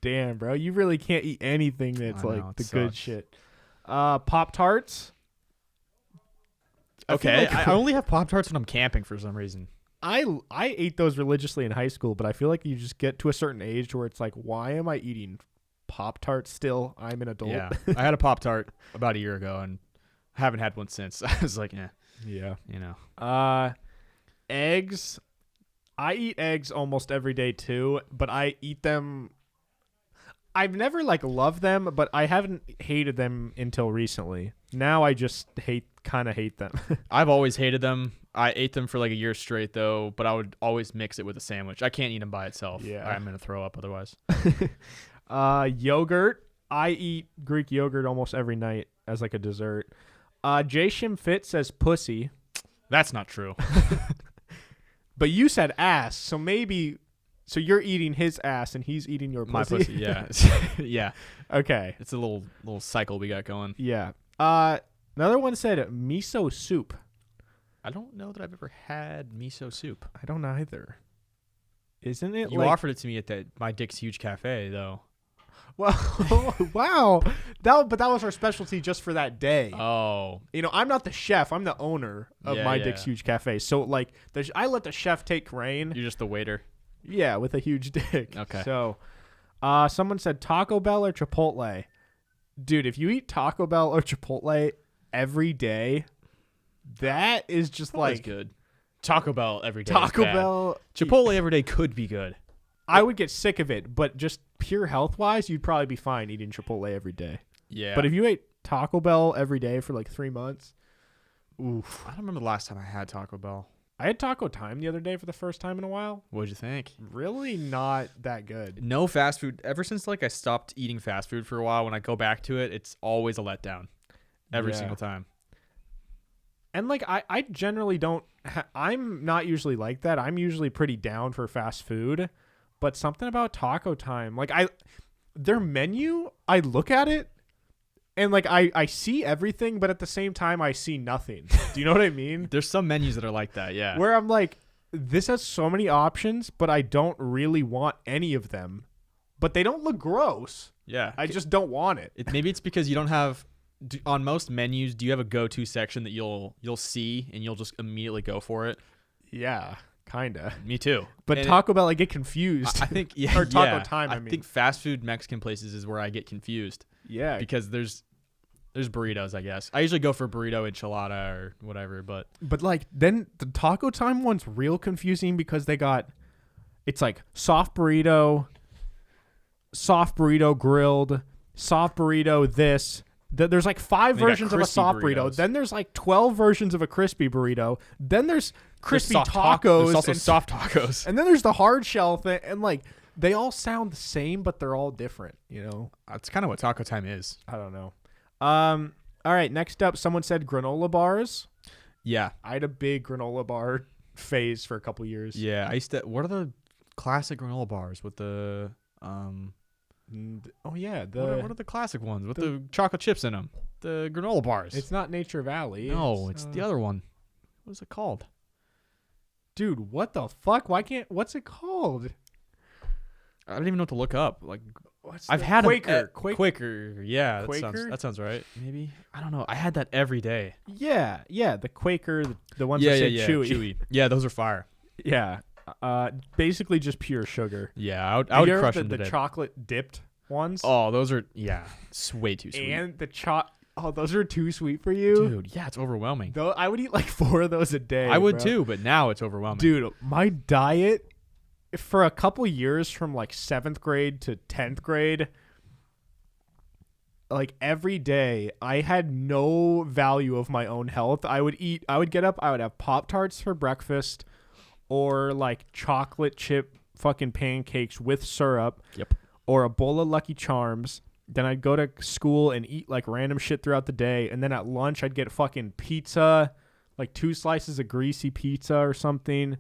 Damn, bro, you really can't eat anything that's like the good shit. Pop-Tarts. Okay, I only have Pop-Tarts when I'm camping for some reason. I ate those religiously in high school, but I feel like you just get to a certain age where it's like, why am I eating Pop-Tarts still? I'm an adult. Yeah, I had a Pop-Tart about a year ago, and I haven't had one since. I was like, yeah, you know. Eggs. I eat eggs almost every day too, but I eat them. I've never like loved them, but I haven't hated them until recently. Now I just kind of hate them. I've always hated them. I ate them for like a year straight though, but I would always mix it with a sandwich. I can't eat them by itself. Yeah, I'm gonna throw up otherwise. Yogurt. I eat Greek yogurt almost every night as like a dessert. Jay Shim Fit says pussy. That's not true. But you said ass, so maybe. So you're eating his ass and he's eating your pussy. My pussy, yeah. Yeah. Okay. It's a little cycle we got going. Yeah. Another one said miso soup. I don't know that I've ever had miso soup. I don't either. Isn't it? You offered it to me at my Dick's Huge Cafe, though. Well, wow. But that was our specialty just for that day. Oh. You know, I'm not the chef. I'm the owner of my Dick's Huge Cafe. So, like, I let the chef take reign. You're just the waiter. Yeah, with a huge dick. Okay. So, someone said Taco Bell or Chipotle. Dude, if you eat Taco Bell or Chipotle every day, that is just like good. Taco Bell every day. Taco Bell, Chipotle every day could be good. I would get sick of it, but just pure health wise, you'd probably be fine eating Chipotle every day. Yeah. But if you ate Taco Bell every day for like 3 months, oof. I don't remember the last time I had Taco Bell. I had Taco Time the other day for the first time in a while. What'd you think? Really not that good. No fast food. Ever since like I stopped eating fast food for a while, when I go back to it, it's always a letdown. Every single time. And like I generally don't. I'm not usually like that. I'm usually pretty down for fast food, but something about Taco Time, like their menu, I look at it. And, like, I see everything, but at the same time, I see nothing. Do you know what I mean? There's some menus that are like that, yeah. Where I'm like, this has so many options, but I don't really want any of them. But they don't look gross. Yeah. I just don't want it. Maybe it's because you don't have... on most menus, do you have a go-to section that you'll see and you'll just immediately go for it? Yeah, kind of. Me too. But and Taco Bell, I get confused. I think... Yeah, or Taco Time, I mean. I think fast food Mexican places is where I get confused. Yeah. Because there's burritos, I guess. I usually go for burrito enchilada or whatever, but like then the Taco Time one's real confusing because it's like soft burrito grilled, soft burrito this. There's like 5 versions of a soft burrito. Then there's like 12 versions of a crispy burrito. Then there's crispy tacos. There's also soft tacos. And then there's the hard shell thing. And like they all sound the same, but they're all different, you know? That's kind of what Taco Time is. I don't know. All right, next up, someone said granola bars. Yeah. I had a big granola bar phase for a couple years. Yeah. I used to. What are the classic granola bars with the Oh yeah, what are the classic ones with the chocolate chips in them? The granola bars. It's not Nature Valley. No, it's the other one. What is it called? Dude, what the fuck? What's it called? I don't even know what to look up. Like, I've had Quaker. Quaker. Yeah, Quaker? that sounds right. Maybe, I don't know. I had that every day. Yeah, the Quaker, the ones Yeah, that say yeah, chewy. Yeah, those are fire. Yeah, basically just pure sugar. Yeah, I would crush them the today. chocolate dipped ones. Oh, those are it's way too sweet. And those are too sweet for you, dude. Yeah, it's overwhelming. Though I would eat like 4 of those a day. I would bro. too, but now it's overwhelming. Dude, my diet for a couple years from like 7th grade to 10th grade, like every day, I had no value of my own health. I would get up, I would have Pop-Tarts for breakfast or like chocolate chip fucking pancakes with syrup. Yep. Or a bowl of Lucky Charms. Then I'd go to school and eat like random shit throughout the day. And then at lunch, I'd get fucking pizza, like 2 slices of greasy pizza or something.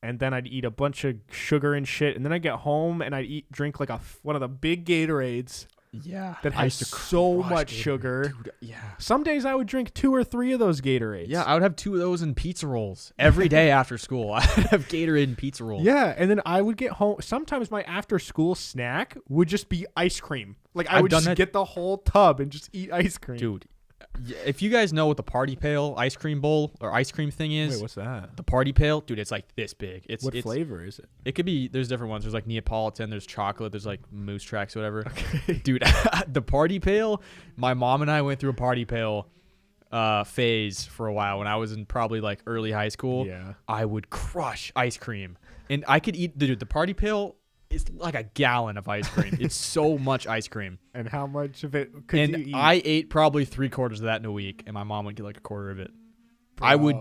And then I'd eat a bunch of sugar and shit. And then I'd get home and I'd drink like one of the big Gatorades. Yeah. That has so much sugar. Dude, yeah. Some days I would drink 2 or 3 of those Gatorades. Yeah, I would have 2 of those and pizza rolls every day after school. I'd have Gatorade and pizza rolls. Yeah, and then I would get home. Sometimes my after school snack would just be ice cream. Like I would just get the whole tub and just eat ice cream. Dude, if you guys know what the Party Pail ice cream bowl or ice cream thing is. Wait, what's that? The Party Pail? Dude, it's like this big. What flavor is it? It could be, there's different ones. There's like Neapolitan, there's chocolate, there's like Moose Tracks, whatever. Okay. Dude, the Party Pail, my mom and I went through a Party Pail phase for a while when I was in probably like early high school. Yeah. I would crush ice cream. And I could eat, dude, the Party Pail is like a gallon of ice cream. It's so much ice cream. And how much of it could you eat? I ate probably 3/4 of that in a week, and my mom would get like 1/4 of it. Bro. I would,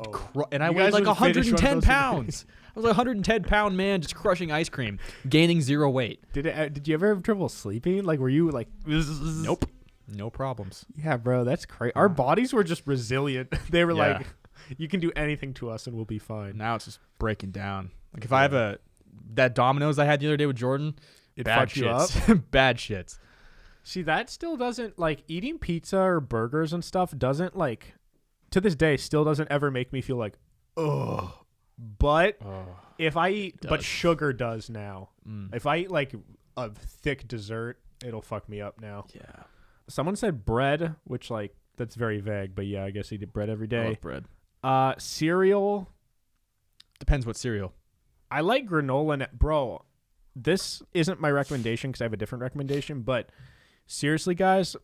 and I weighed like 110 pounds. I was like a 110-pound man just crushing ice cream, gaining 0 weight. Did you ever have trouble sleeping? Like, were you like? Nope. No problems. Yeah, bro, that's crazy. Our bodies were just resilient. They were like, you can do anything to us and we'll be fine. Now it's just breaking down. Like if I have that Domino's I had the other day with Jordan, bad shits. Bad shits. See, that still doesn't, like, eating pizza or burgers and stuff doesn't, like, to this day, still doesn't ever make me feel like, ugh. But if I eat, but sugar does now. If I eat, like, a thick dessert, it'll fuck me up now. Yeah. Someone said bread, which, like, that's very vague, but yeah, I guess eat bread every day. I love bread. Cereal. Depends what cereal. I like granola. Bro, this isn't my recommendation because I have a different recommendation, but seriously, guys,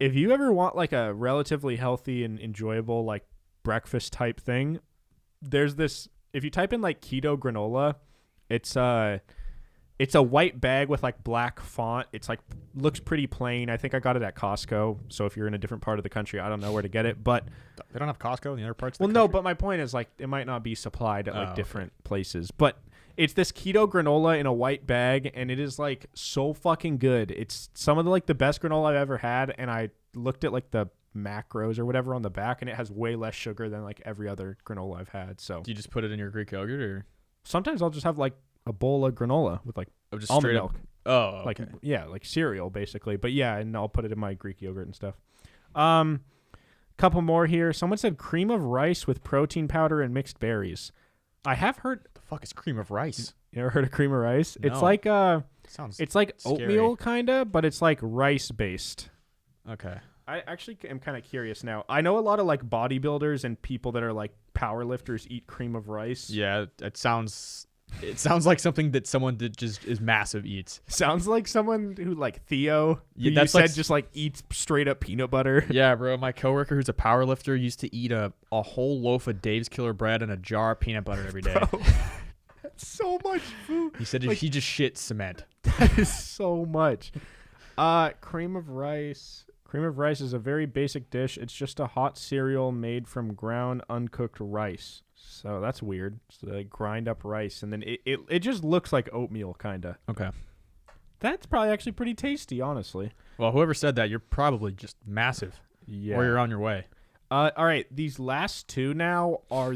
if you ever want like a relatively healthy and enjoyable like breakfast type thing, there's this. If you type in like keto granola, it's a white bag with like black font. It's like looks pretty plain. I think I got it at Costco. So if you're in a different part of the country, I don't know where to get it, but they don't have Costco in the other parts of the country? No, but my point is like it might not be supplied at like different places. But it's this keto granola in a white bag, and it is like so fucking good. It's some of the best granola I've ever had, and I looked at like the macros or whatever on the back, and it has way less sugar than like every other granola I've had. So do you just put it in your Greek yogurt, or sometimes I'll just have like a bowl of granola with like just almond milk. Oh, okay. Like cereal basically. But yeah, and I'll put it in my Greek yogurt and stuff. Couple more here. Someone said cream of rice with protein powder and mixed berries. I have heard. The fuck is cream of rice? You ever heard of cream of rice? No. It's like it's like scary. oatmeal kinda, but it's like rice based. Okay. I actually am kind of curious now. I know a lot of like bodybuilders and people that are like power lifters eat cream of rice. Yeah, it sounds like something that someone that just is massive eats. Sounds like someone who like Theo. Yeah, you said just like eats straight up peanut butter. Yeah, bro. My coworker who's a power lifter used to eat a whole loaf of Dave's Killer Bread and a jar of peanut butter every day. Bro, that's so much food. He said he just shit cement. That is so much. Cream of rice. Cream of rice is a very basic dish. It's just a hot cereal made from ground uncooked rice. So that's weird. So they grind up rice, and then it just looks like oatmeal, kind of. Okay. That's probably actually pretty tasty, honestly. Well, whoever said that, you're probably just massive. Yeah. Or you're on your way. All right, these last two now are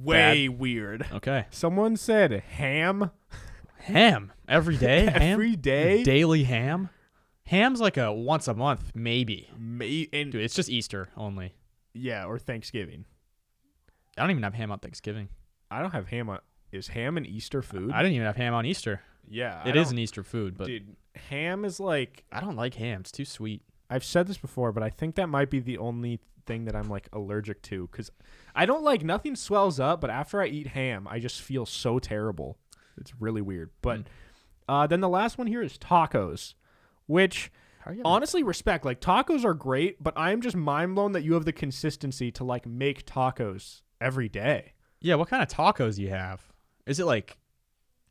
way weird. Okay. Someone said ham. Ham every day. Every day? Daily ham. Ham's like a once a month, maybe. And Dude, it's just Easter only. yeah, or Thanksgiving. I don't even have ham on Thanksgiving. I don't have ham on. Is ham an Easter food? I didn't even have ham on Easter. Yeah, It is an Easter food, but dude. Ham is like, I don't like ham. It's too sweet. I've said this before, but I think that might be the only thing that I'm like allergic to, because I don't like, nothing swells up, but after I eat ham, I just feel so terrible. It's really weird. But then the last one here is tacos, which honestly respect. Like, tacos are great, but I'm just mind blown that you have the consistency to like make tacos every day. Yeah, what kind of tacos do you have? Is it like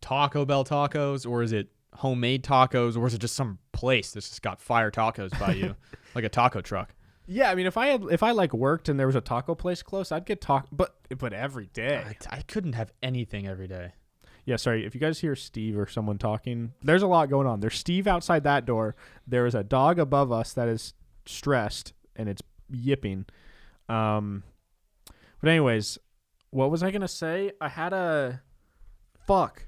Taco Bell tacos, or is it homemade tacos, or is it just some place that's just got fire tacos by you, like a taco truck? Yeah, I mean, if I like worked and there was a taco place close, I'd get but every day. I couldn't have anything every day. Yeah, sorry. If you guys hear Steve or someone talking, there's a lot going on. There's Steve outside that door. There is a dog above us that is stressed and it's yipping. But anyways, what was I gonna say? I had a fuck.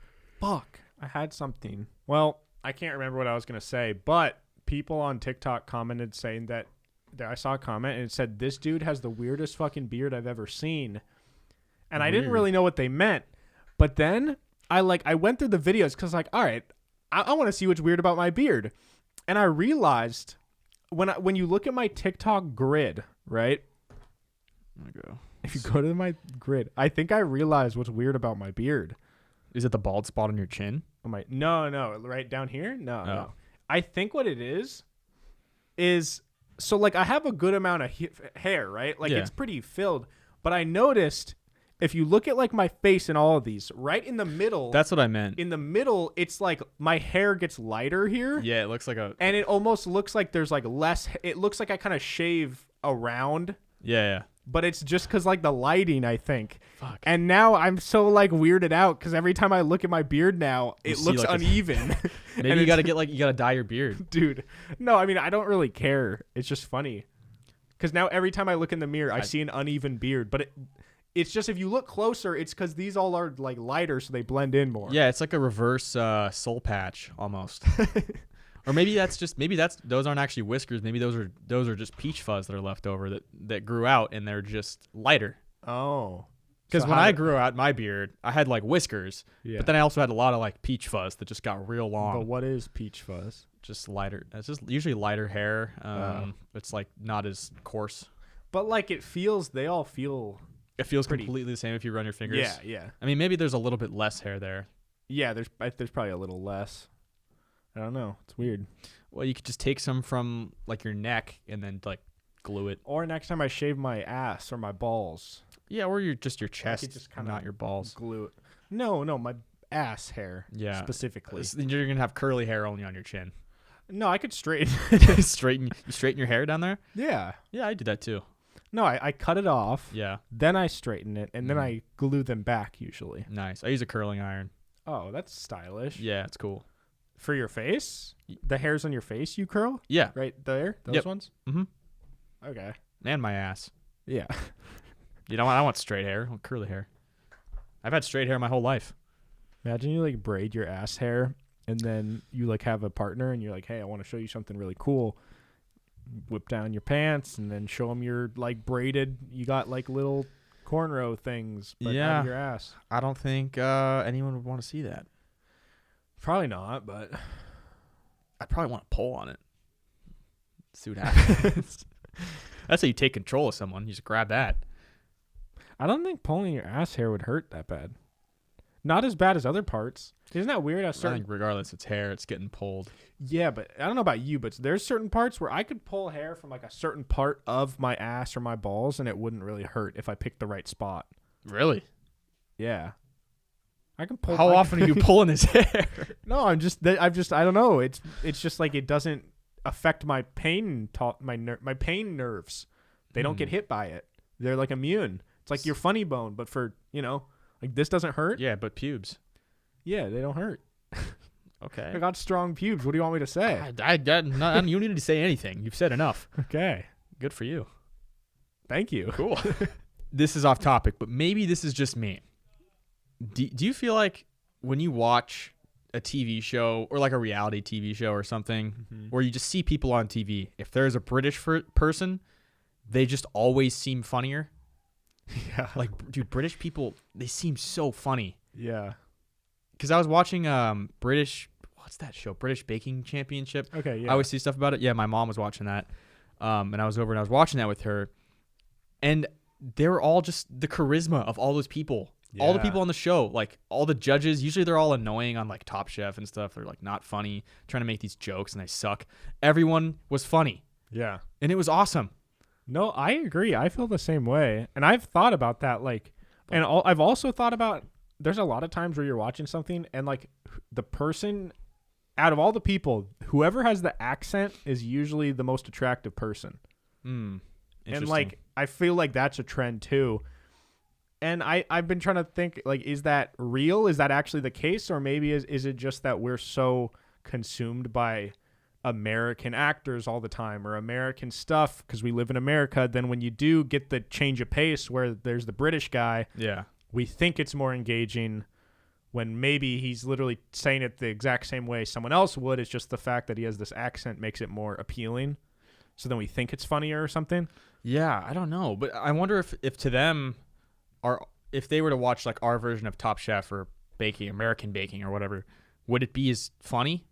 I had something. Well, I can't remember what I was gonna say, but people on TikTok commented saying that I saw a comment and it said, "This dude has the weirdest fucking beard I've ever seen," and I didn't really know what they meant. But then I went through the videos because like, all right, I want to see what's weird about my beard, and I realized when you look at my TikTok grid, right? If you go to my grid, I think I realized what's weird about my beard. Is it the bald spot on your chin? No, right down here? No. I think what it is so like I have a good amount of hair, right? Like it's pretty filled, but I noticed if you look at like my face and all of these, right in the middle. That's what I meant. In the middle, it's like my hair gets lighter here. Yeah, it looks like and it almost looks like there's like less. It looks like I kind of shave around. Yeah. But it's just because like the lighting, I think. Fuck. And now I'm so like weirded out because every time I look at my beard now, it looks like uneven. Maybe you gotta dye your beard, dude. No, I mean I don't really care. It's just funny because now every time I look in the mirror, I see an uneven beard. But it's just if you look closer, it's because these all are like lighter, so they blend in more. Yeah, it's like a reverse soul patch almost. Or maybe those aren't actually whiskers. Maybe those are just peach fuzz that are left over that grew out and they're just lighter. Oh. Because when I grew out my beard, I had like whiskers, but then I also had a lot of like peach fuzz that just got real long. But what is peach fuzz? Just lighter. It's just usually lighter hair. It's like not as coarse. But like they all feel. It feels completely the same if you run your fingers. Yeah. I mean, maybe there's a little bit less hair there. Yeah, there's probably a little less. I don't know. It's weird. Well, you could just take some from like your neck and then like glue it. Or next time I shave my ass or my balls. Yeah, or your chest, just kind not your balls. Glue it. No, my ass hair. Yeah, specifically. You're gonna have curly hair only on your chin. No, I could straighten. straighten your hair down there. Yeah. Yeah, I do that too. No, I cut it off. Yeah. Then I straighten it, and then I glue them back usually. Nice. I use a curling iron. Oh, that's stylish. Yeah, it's cool. For your face? The hairs on your face you curl? Yeah. Right there? Those ones? Mm-hmm. Okay. And my ass. Yeah. You know what? I want straight hair. I want curly hair. I've had straight hair my whole life. Imagine you like braid your ass hair and then you like have a partner and you're like, hey, I want to show you something really cool. Whip down your pants and then show them your like braided, you got like little cornrow things but out of your ass. I don't think anyone would want to see that. Probably not, but I'd probably want to pull on it. See what happens. That's how you take control of someone. You just grab that. I don't think pulling your ass hair would hurt that bad. Not as bad as other parts. Isn't that weird? I think regardless, it's hair. It's getting pulled. Yeah, but I don't know about you, but there's certain parts where I could pull hair from like a certain part of my ass or my balls, and it wouldn't really hurt if I picked the right spot. Really? Yeah. I can pull. How often are you pulling his hair? No, I don't know. It's just like it doesn't affect my pain. My pain nerves. They don't get hit by it. They're like immune. It's like your funny bone, but for like this doesn't hurt. Yeah, but pubes. Yeah, they don't hurt. Okay. I got strong pubes. What do you want me to say? You don't need to say anything. You've said enough. Okay. Good for you. Thank you. Cool. This is off topic, but maybe this is just me. Do you feel like when you watch a TV show or like a reality TV show or something where you just see people on TV, if there's a British person, they just always seem funnier? Yeah. Like, dude, British people, they seem so funny. Yeah. Because I was watching what's that show? British Baking Championship. Okay, yeah. I always see stuff about it. Yeah, my mom was watching that. And I was over and I was watching that with her. And they were all just the charisma of all those people. Yeah. All the people on the show, like all the judges, usually they're all annoying on like Top Chef and stuff. They're like not funny, trying to make these jokes and they suck. Everyone was funny. Yeah. And it was awesome. No, I agree. I feel the same way. And I've thought about that. I've also thought about, there's a lot of times where you're watching something and like the person out of all the people, whoever has the accent is usually the most attractive person. And like, I feel like that's a trend too. And I've been trying to think, like, is that real? Is that actually the case? Or maybe is it just that we're so consumed by American actors all the time or American stuff because we live in America? Then when you do get the change of pace where there's the British guy, we think it's more engaging when maybe he's literally saying it the exact same way someone else would. It's just the fact that he has this accent makes it more appealing. So then we think it's funnier or something. Yeah, I don't know. But I wonder if to them, if they were to watch like our version of Top Chef or baking, American baking or whatever, would it be as funny?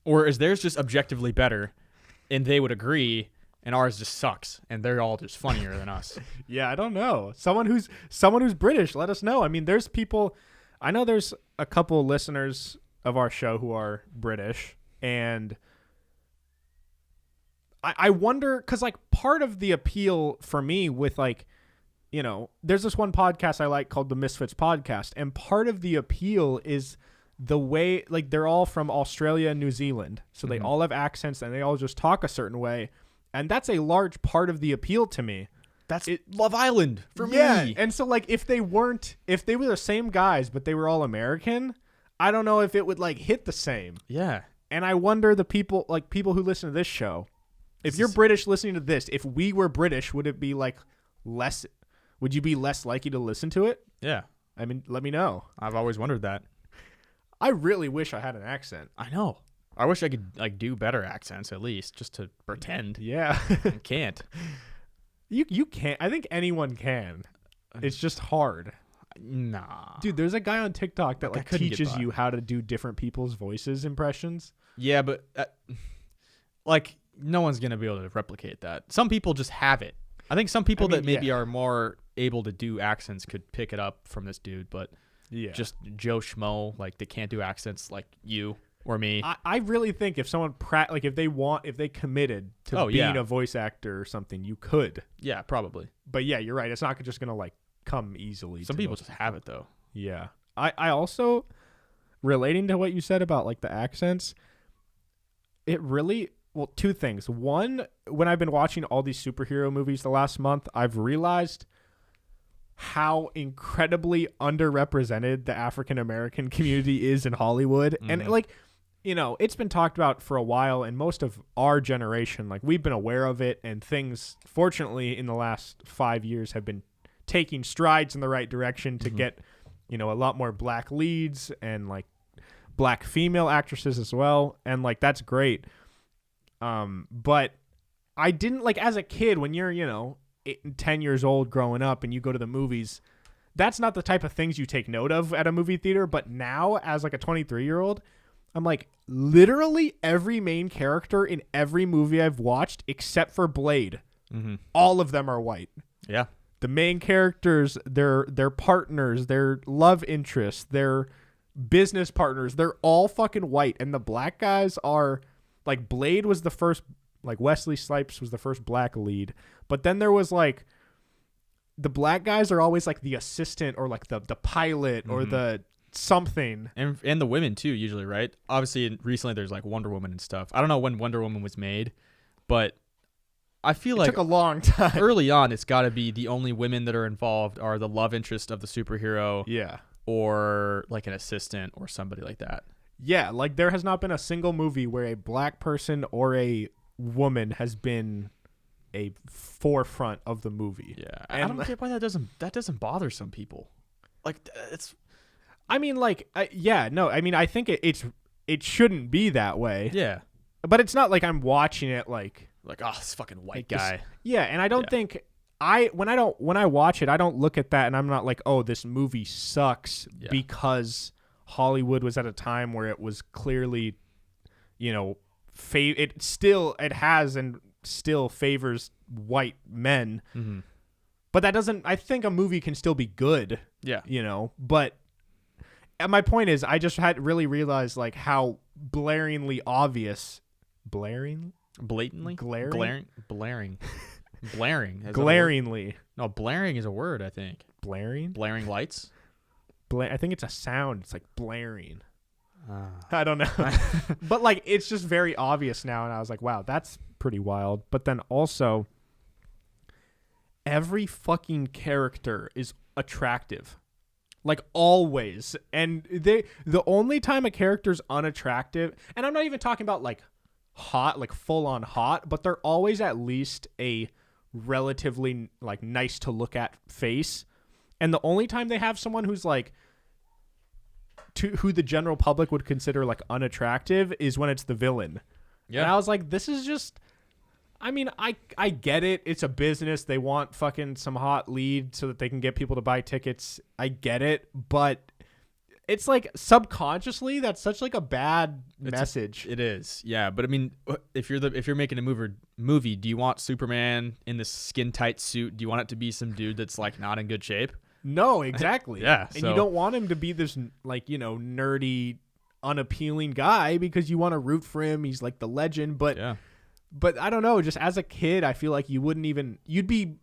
Or is theirs just objectively better and they would agree and ours just sucks and they're all just funnier than us? Yeah, I don't know. Someone who's British, let us know. I mean, there's people, I know there's a couple listeners of our show who are British, and I wonder, because like part of the appeal for me with like, you know, there's this one podcast I like called the Misfits Podcast, and part of the appeal is the way, like, they're all from Australia and New Zealand, so they all have accents and they all just talk a certain way, and that's a large part of the appeal to me. That's Love Island for me. And so like if they were the same guys but they were all American, I don't know if it would like hit the same. Yeah. And I wonder the people who listen to this show, if you're British listening to this, if we were British, would it be like less? Would you be less likely to listen to it? Yeah. I mean, let me know. I've always wondered that. I really wish I had an accent. I know. I wish I could like do better accents at least, just to pretend. Yeah. I can't. You can't. I think anyone can. It's just hard. Nah. Dude, there's a guy on TikTok that like teaches you how to do different people's voices impressions. Yeah, but like no one's going to be able to replicate that. Some people just have it. I think some people that maybe are more able to do accents could pick it up from this dude, but just Joe Schmo, like they can't do accents like you or me. I really think if someone if they committed to being a voice actor or something, you could. Yeah, probably. But yeah, you're right. It's not just gonna like come easily. Some people just have it though. Yeah. I also, relating to what you said about like the accents, it really, well, two things. One, when I've been watching all these superhero movies the last month, I've realized how incredibly underrepresented the African American community is in Hollywood. And like, you know, it's been talked about for a while, and most of our generation, like, we've been aware of it, and things, fortunately, in the last 5 years have been taking strides in the right direction to get, you know, a lot more black leads and like black female actresses as well. And like, that's great. But I didn't, like, as a kid, when you're, you know, 10 years old growing up and you go to the movies, that's not the type of things you take note of at a movie theater. But now, as like a 23-year-old, I'm like, literally every main character in every movie I've watched except for Blade, all of them are white. Yeah. The main characters, their partners, their love interests, their business partners, they're all fucking white. And the black guys are, like, Blade was the first, like, Wesley Snipes was the first black lead. But then there was, like, the black guys are always, like, the assistant or, like, the pilot or the something. And the women, too, usually, right? Obviously, recently there's, like, Wonder Woman and stuff. I don't know when Wonder Woman was made, but I feel like it took a long time. Early on, it's got to be the only women that are involved are the love interest of the superhero. Yeah. Or, like, an assistant or somebody like that. Yeah, like there has not been a single movie where a black person or a woman has been a forefront of the movie. Yeah, And I don't get why that doesn't bother some people. Like it's I mean, like, no, I mean, I think it shouldn't be that way. yeah, But it's not like I'm watching it like oh, this fucking white like guy. this- yeah, and I don't Yeah. think when I watch it, I don't look at that and I'm not like, oh, this movie sucks because Hollywood was at a time where it was clearly, it has and still favors white men. Mm-hmm. But that doesn't. I think a movie can still be good. Yeah, But and my point is, I just had really realized like how blaringly obvious, blatantly, glaring, blaring. glaringly, No, blaring is a word. I think blaring. blaring lights. I think it's a sound. It's like blaring. I don't know. But like it's just very obvious now, and I was like, wow, that's pretty wild. But then also, every fucking character is attractive, like always. And the only time a character's unattractive, and I'm not even talking about like hot, like full on hot, but they're always at least a relatively like nice to look at face. And the only time they have someone who's like who the general public would consider like unattractive is when it's the villain. Yeah, And I was like, this is just, I mean, I get it. It's a business. They want fucking some hot lead so that they can get people to buy tickets. I get it, but it's like subconsciously that's such like a bad message. It is. Yeah, but I mean, if you're making a movie, do you want Superman in this skin tight suit? Do you want it to be some dude that's like not in good shape? No, exactly. Yeah, And you don't want him to be this like, nerdy, unappealing guy because you want to root for him. He's like the legend, but I don't know, just as a kid, I feel like you'd be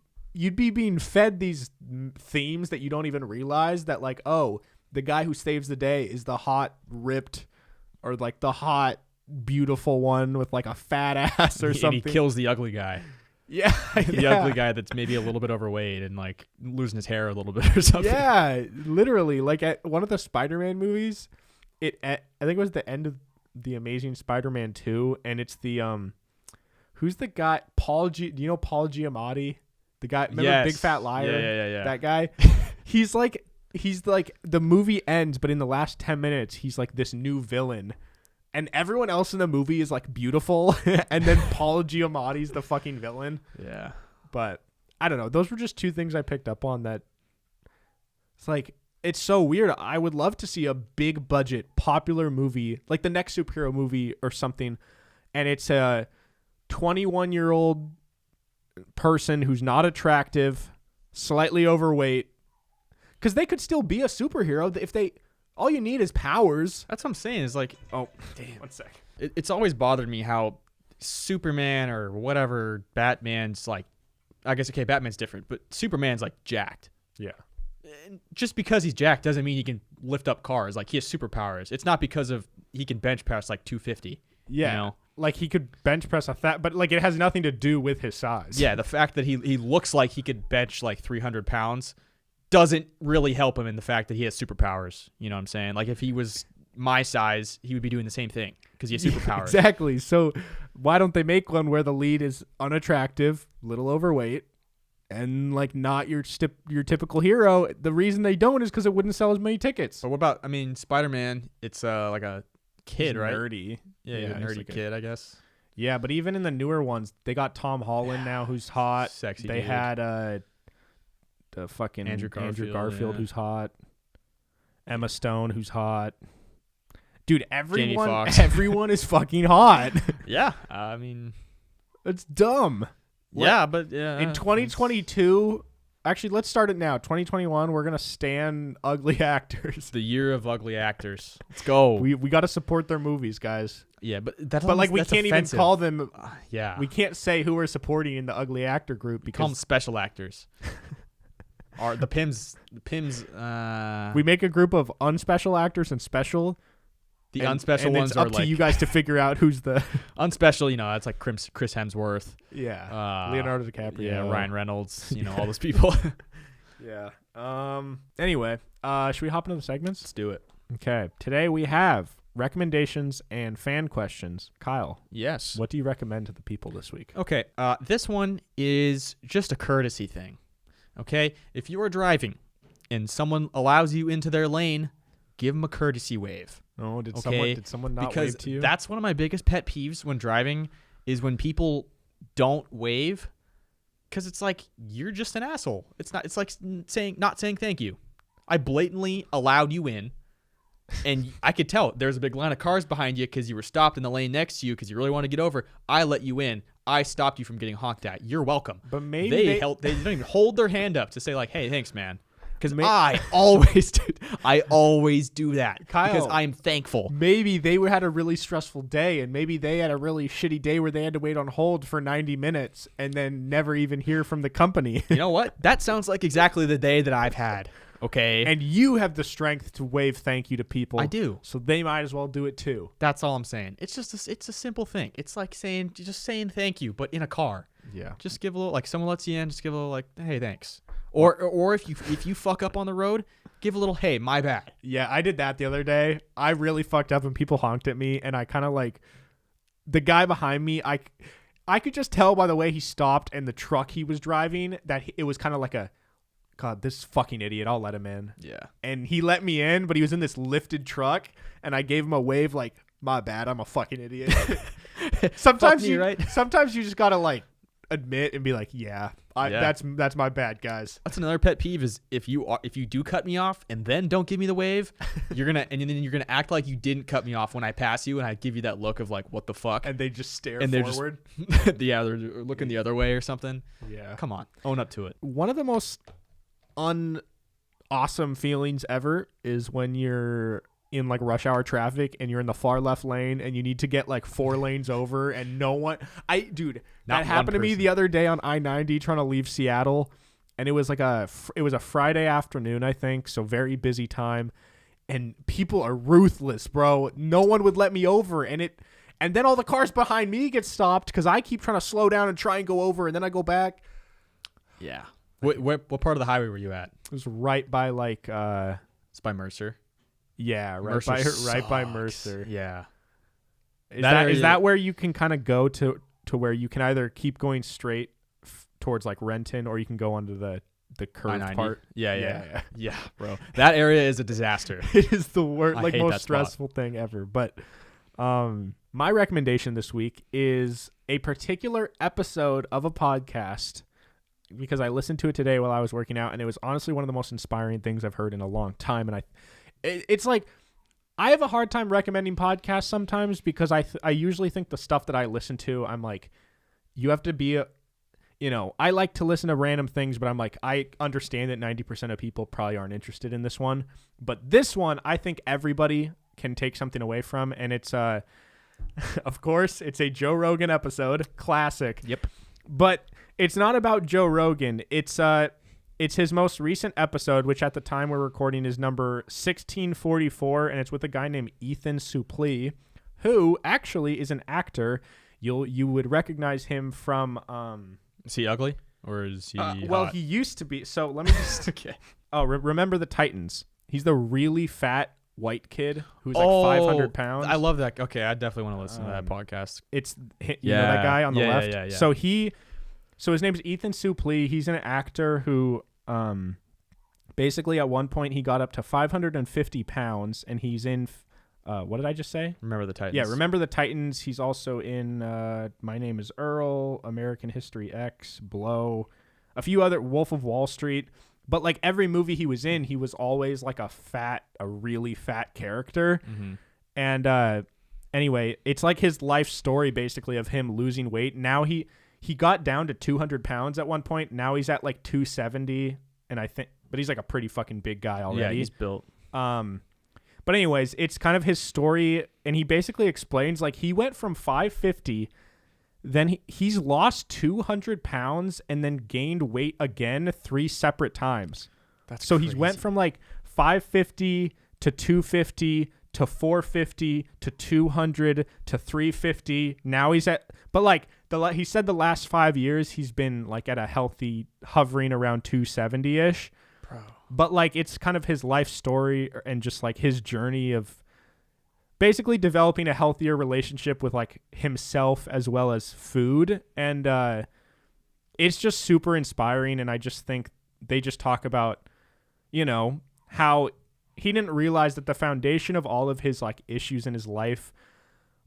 being fed these themes that you don't even realize that like, oh, the guy who saves the day is the hot, ripped, or like the hot, beautiful one with like a fat ass or something. And he kills the ugly guy. Yeah. The ugly guy that's maybe a little bit overweight and like losing his hair a little bit or something. Yeah, literally. Like at one of the Spider-Man movies, I think it was the end of the Amazing Spider-Man 2, and it's the who's the guy? Do you know Paul Giamatti? The guy, remember Big Fat Liar? Yeah. That guy. He's like the movie ends, but in the last 10 minutes, he's like this new villain. And everyone else in the movie is like beautiful, and then Paul Giamatti's the fucking villain. Yeah. But I don't know. Those were just two things I picked up on that. It's like, it's so weird. I would love to see a big budget, popular movie, like the next superhero movie or something, and it's a 21-year-old person who's not attractive, slightly overweight, because they could still be a superhero if they. All you need is powers. That's what I'm saying. Is like, oh, damn. 1 sec. It's always bothered me how Superman or whatever, Batman's like, I guess, okay, Batman's different, but Superman's like jacked. Yeah. And just because he's jacked doesn't mean he can lift up cars. Like, he has superpowers. It's not because of he can bench press like 250. Yeah. You know? Like he could bench press but like it has nothing to do with his size. Yeah. The fact that he looks like he could bench like 300 pounds doesn't really help him in the fact that he has superpowers. You know what I'm saying? Like if he was my size, he would be doing the same thing because he has superpowers. Exactly. So why don't they make one where the lead is unattractive, little overweight, and like not your typical hero? The reason they don't is because it wouldn't sell as many tickets. But what about, I mean, Spider-Man, it's like a kid, He's right? nerdy. Yeah, he's a nerdy like kid, I guess. Yeah, but even in the newer ones, they got Tom Holland now who's hot. Sexy They dude. had the fucking Andrew Garfield, yeah. who's hot. Emma Stone who's hot. Dude, everyone is fucking hot. Yeah, I mean, it's dumb. Yeah, but yeah. In 2022, actually, let's start it now. 2021, we're gonna stan ugly actors. The year of ugly actors. Let's go. We got to support their movies, guys. Yeah, but that's like we that's can't offensive. even call them. Yeah, we can't say who we're supporting in the ugly actor group we call them because special actors. Or the PIMS. We make a group of unspecial actors and special. The unspecial ones it's are up like to you guys to figure out who's the unspecial. You know, it's like Chris Hemsworth. Yeah, Leonardo DiCaprio. Yeah, Ryan Reynolds. You know, all those people. Yeah. Anyway, should we hop into the segments? Let's do it. Okay. Today we have recommendations and fan questions. Kyle, Yes. what do you recommend to the people this week? Okay. This one is just a courtesy thing. Okay. If you are driving and someone allows you into their lane, give them a courtesy wave. Oh, did Okay? someone not Because wave to you? that's one of my biggest pet peeves when driving is when people don't wave. Because it's like, you're just an asshole. It's like not saying thank you. I blatantly allowed you in, and I could tell there's a big line of cars behind you because you were stopped in the lane next to you because you really want to get over. I let you in. I stopped you from getting honked at. You're welcome. But maybe they don't even hold their hand up to say like, hey, thanks, man. Because I always do that. Kyle, because I'm thankful. maybe they had a really stressful day, and maybe they had a really shitty day where they had to wait on hold for 90 minutes and then never even hear from the company. You know what? That sounds like exactly the day that I've had. Okay. And you have the strength to wave thank you to people. I do. So they might as well do it too. That's all I'm saying. It's just it's a simple thing. It's like saying thank you, but in a car. Yeah. Just give a little, like, someone lets you in, just give a little, like, hey, thanks. Or if you fuck up on the road, give a little, hey, my bad. Yeah, I did that the other day. I really fucked up and people honked at me, and I kind of like the guy behind me. I could just tell by the way he stopped and the truck he was driving that it was kind of like a, God, this fucking idiot. I'll let him in. Yeah. And he let me in, but he was in this lifted truck, and I gave him a wave like, my bad, I'm a fucking idiot. Sometimes Fuck me, right? Sometimes you just gotta like admit and be like, yeah. That's my bad, guys. That's another pet peeve is if you do cut me off and then don't give me the wave, you're gonna act like you didn't cut me off when I pass you, and I give you that look of like, what the fuck? And they just stare And they're forward. yeah, they're looking the other way or something. Yeah. Come on, own up to it. One of the most awesome feelings ever is when you're in like rush hour traffic and you're in the far left lane and you need to get like 4 lanes over and no one. That happened to me the other day on I-90 trying to leave Seattle, and it was like a Friday afternoon, I think, so very busy time, and people are ruthless, bro. No one would let me over, and then all the cars behind me get stopped because I keep trying to slow down and try and go over, and then I go back. Yeah. What part of the highway were you at? It was right by like It's by Mercer. yeah, right Mercer by sucks. Mercer. Yeah. Is that where you can kind of go to where you can either keep going straight towards like Renton, or you can go onto the curved I-90? part? Yeah, bro. That area is a disaster. It is the worst, I like hate most that spot. stressful thing ever. But my recommendation this week is a particular episode of a podcast, because I listened to it today while I was working out, and it was honestly one of the most inspiring things I've heard in a long time. And it's like, I have a hard time recommending podcasts sometimes because I usually think the stuff that I listen to, I'm like, you have to be I like to listen to random things, but I'm like, I understand that 90% of people probably aren't interested in this one. But this one, I think everybody can take something away from. And it's, of course, it's a Joe Rogan episode. Classic. Yep. But it's not about Joe Rogan. It's his most recent episode, which at the time we're recording is number 1644, and it's with a guy named Ethan Suplee, who actually is an actor. You would recognize him from. Is he ugly or is he? Well, hot? he used to be. So let me just. Okay. Oh, remember the Titans? He's the really fat white kid who's like 500 pounds. I love that. Okay, I definitely want to listen to that podcast. It's you know that guy on the left. Yeah. So his name's Ethan Suplee. He's an actor who, basically at one point he got up to 550 pounds, and he's in, what did I just say? Remember the Titans. Yeah, Remember the Titans. He's also in My Name is Earl, American History X, Blow, a few other, Wolf of Wall Street. But like every movie he was in, he was always like a really fat character. Mm-hmm. And anyway, it's like his life story basically of him losing weight. Now he got down to 200 pounds at one point. Now he's at like 270, but he's like a pretty fucking big guy already. Yeah, he's built. But anyways, it's kind of his story, and he basically explains like he went from 550, then he's lost 200 pounds and then gained weight again 3 separate times. So he went from like 550 to 250 to 450 to 200 to 350. Now he's at, but like he said the last 5 years he's been like at a healthy hovering around 270-ish. Bro. But like it's kind of his life story and just like his journey of basically developing a healthier relationship with like himself as well as food. And it's just super inspiring. And I just think they just talk about, you know, how he didn't realize that the foundation of all of his like issues in his life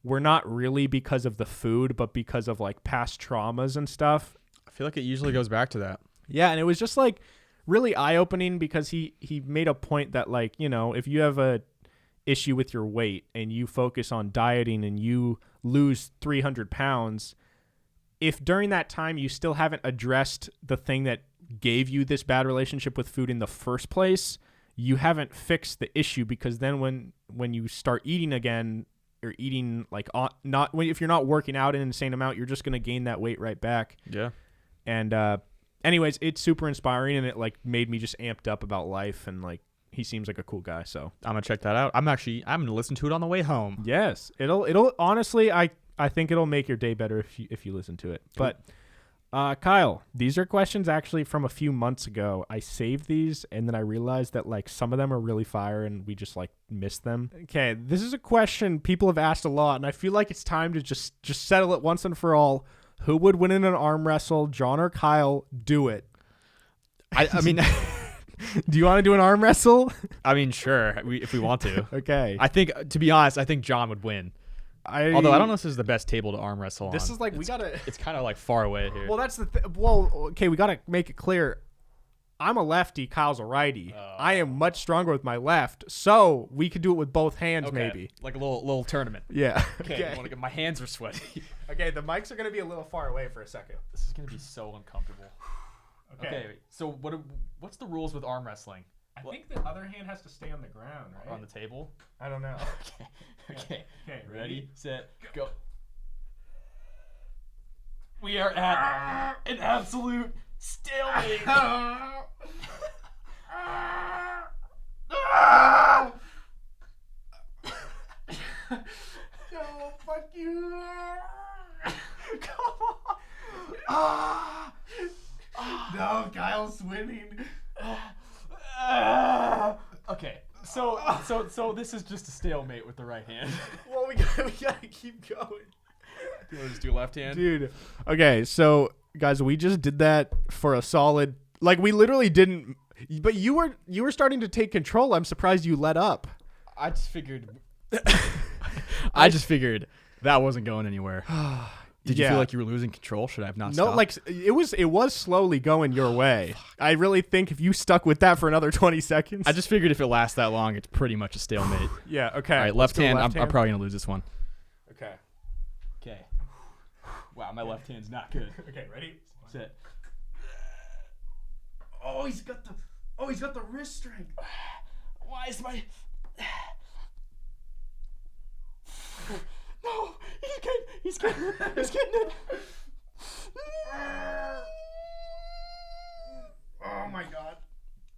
were not really because of the food, but because of like past traumas and stuff. I feel like it usually goes back to that. Yeah, and it was just like really eye-opening because he made a point that like, you know, if you have a issue with your weight and you focus on dieting and you lose 300 pounds, if during that time you still haven't addressed the thing that gave you this bad relationship with food in the first place, you haven't fixed the issue, because then when you start eating again, or eating like if you're not working out an insane amount, you're just going to gain that weight right back. Yeah. And anyways, it's super inspiring, and it like made me just amped up about life, and like he seems like a cool guy. So I'm gonna check that out. I'm gonna listen to it on the way home. yes, it'll honestly, I think it'll make your day better if you listen to it. Cool. But Kyle, these are questions actually from a few months ago. I saved these and then I realized that like some of them are really fire and we just like missed them. Okay, this is a question people have asked a lot, and I feel like it's time to just settle it once and for all. Who would win in an arm wrestle, John or Kyle? Do it. I mean, do you want to do an arm wrestle? I mean, sure, if we want to. Okay. I think, to be honest, I think John would win. Although I don't know if this is the best table to arm wrestle on. This is like, it's kind of like far away here. Well, that's the okay, we gotta make it clear. I'm a lefty, Kyle's a righty. I am much stronger with my left, so we could do it with both hands, okay. Maybe. Like a little tournament. Yeah. Okay. My hands are sweaty. Okay, the mics are gonna be a little far away for a second. This is gonna be so uncomfortable. Okay. So what's the rules with arm wrestling? I think the other hand has to stay on the ground, right? On the table? I don't know. Okay. Ready, set, go. We are at an absolute stalemate. Oh, fuck you. Come on. No, Kyle's winning. Okay. So this is just a stalemate with the right hand. Well, we gotta keep going. Do you want to just do left hand? Dude. Okay, so guys, we just did that for a solid, like we literally didn't, but you were starting to take control. I'm surprised you let up. I just figured that wasn't going anywhere. Did you feel like you were losing control? Should I have not stopped? No, like it was slowly going your way. I really think if you stuck with that for another 20 seconds. I just figured if it lasts that long, it's pretty much a stalemate. Yeah, okay. All right, left hand. I'm probably going to lose this one. Okay. Wow, my left hand's not good. Okay, ready? Set. Oh, he's got the wrist strength. Why is my... No, he's getting it. Oh my god.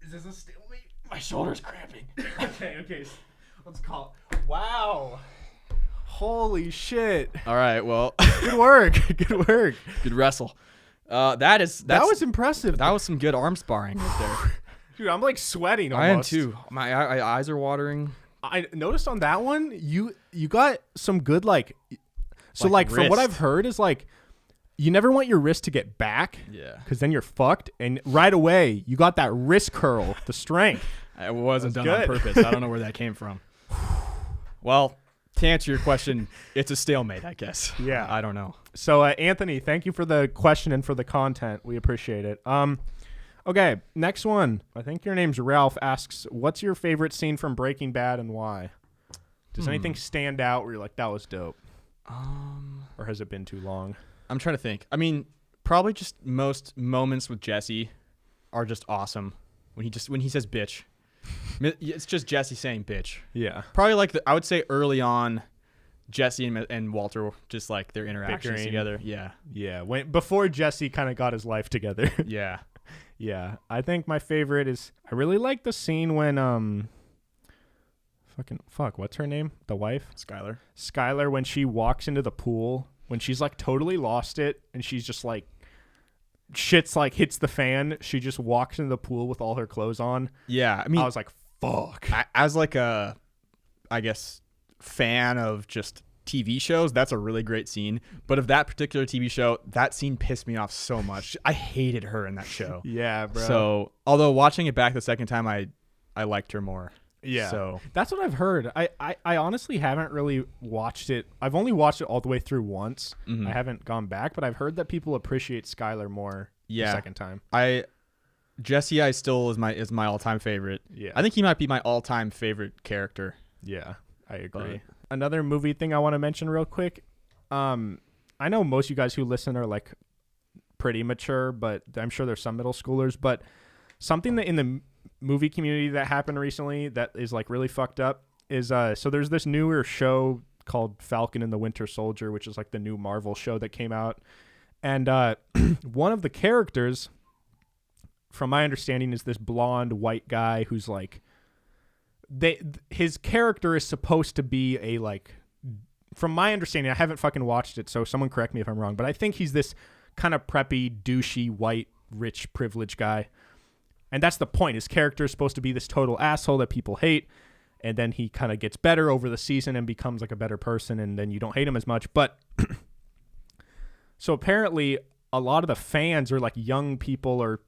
Is this a stalemate? My shoulder's cramping. Okay. Let's call it. Wow. Holy shit. All right, well. Good work. Good wrestle. That was impressive. That was some good arm sparring right there. Dude, I'm like sweating almost. I am too. My eyes are watering. I noticed on that one, you got some good like, so like from what I've heard is like, you never want your wrist to get back. Yeah. Because then you're fucked. And right away, you got that wrist curl, the strength. It wasn't done on purpose. I don't know where that came from. Well, to answer your question, it's a stalemate, I guess. Yeah. I don't know. So Anthony, thank you for the question and for the content. We appreciate it. Okay, next one. I think your name's Ralph, asks, what's your favorite scene from Breaking Bad and why? Does anything stand out where you're like, that was dope? Or has it been too long? I'm trying to think. I mean, probably just most moments with Jesse are just awesome. When he says bitch. It's just Jesse saying bitch. Yeah. Probably like I would say early on, Jesse and Walter, just like their interactions Bickering. together. Yeah. Yeah. Before Jesse kind of got his life together. Yeah. Yeah. I think my favorite is, I really like the scene when what's her name? The wife? Skylar, when she walks into the pool, when she's like totally lost it and she's just like, shit's like hits the fan. She just walks into the pool with all her clothes on. Yeah. I mean, I was like, fuck. As like a, I guess, fan of just TV shows, that's a really great scene. But of that particular TV show, that scene pissed me off so much. I hated her in that show. Yeah, bro. So, although watching it back the second time, I liked her more. Yeah. So that's what I've heard. I honestly haven't really watched it. I've only watched it all the way through once. I haven't gone back, but I've heard that people appreciate Skylar more the second time. Jesse I still is my all-time favorite. Yeah. I think he might be my all-time favorite character. Yeah, I agree. Another movie thing I want to mention real quick. I know most of you guys who listen are like pretty mature, but I'm sure there's some middle schoolers. But something that in the movie community that happened recently that is like really fucked up is so there's this newer show called Falcon and the Winter Soldier, which is like the new Marvel show that came out. And one of the characters, from my understanding, is this blonde white guy who's like, his character is supposed to be a like, from my understanding, I haven't fucking watched it, so someone correct me if I'm wrong, but I think he's this kind of preppy, douchey, white, rich, privileged guy. And that's the point. His character is supposed to be this total asshole that people hate, and then he kind of gets better over the season and becomes like a better person, and then you don't hate him as much. But so apparently a lot of the fans, or like young people or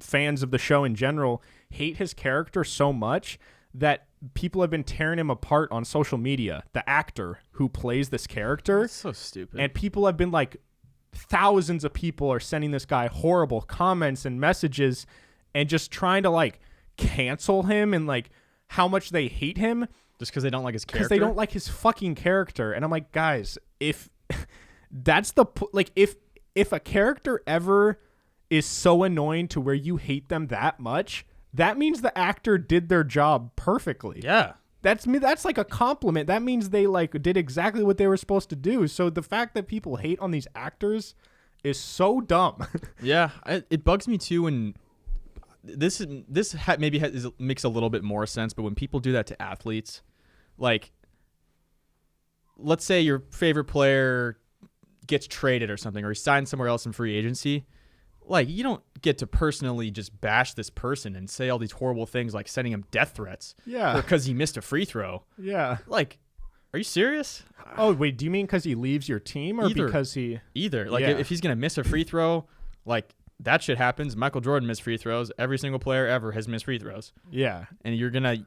fans of the show in general, hate his character so much that people have been tearing him apart on social media, the actor who plays this character. That's so stupid. And people have been like, thousands of people are sending this guy horrible comments and messages and just trying to like cancel him and like how much they hate him. Just because they don't like his character? Because they don't like his fucking character. And I'm like, guys, if that's the, like, if a character ever is so annoying to where you hate them that much, that means the actor did their job perfectly. Yeah. That's like a compliment. That means they like did exactly what they were supposed to do. So the fact that people hate on these actors is so dumb. Yeah, it bugs me too. And this makes a little bit more sense. But when people do that to athletes, like, let's say your favorite player gets traded or something, or he signs somewhere else in free agency. Like, you don't get to personally just bash this person and say all these horrible things, like sending him death threats. Yeah. Because he missed a free throw. Yeah. Like, are you serious? Oh, wait, do you mean because he leaves your team, or because he... Either. Like, if he's going to miss a free throw, like, that shit happens. Michael Jordan missed free throws. Every single player ever has missed free throws. Yeah. And you're going to,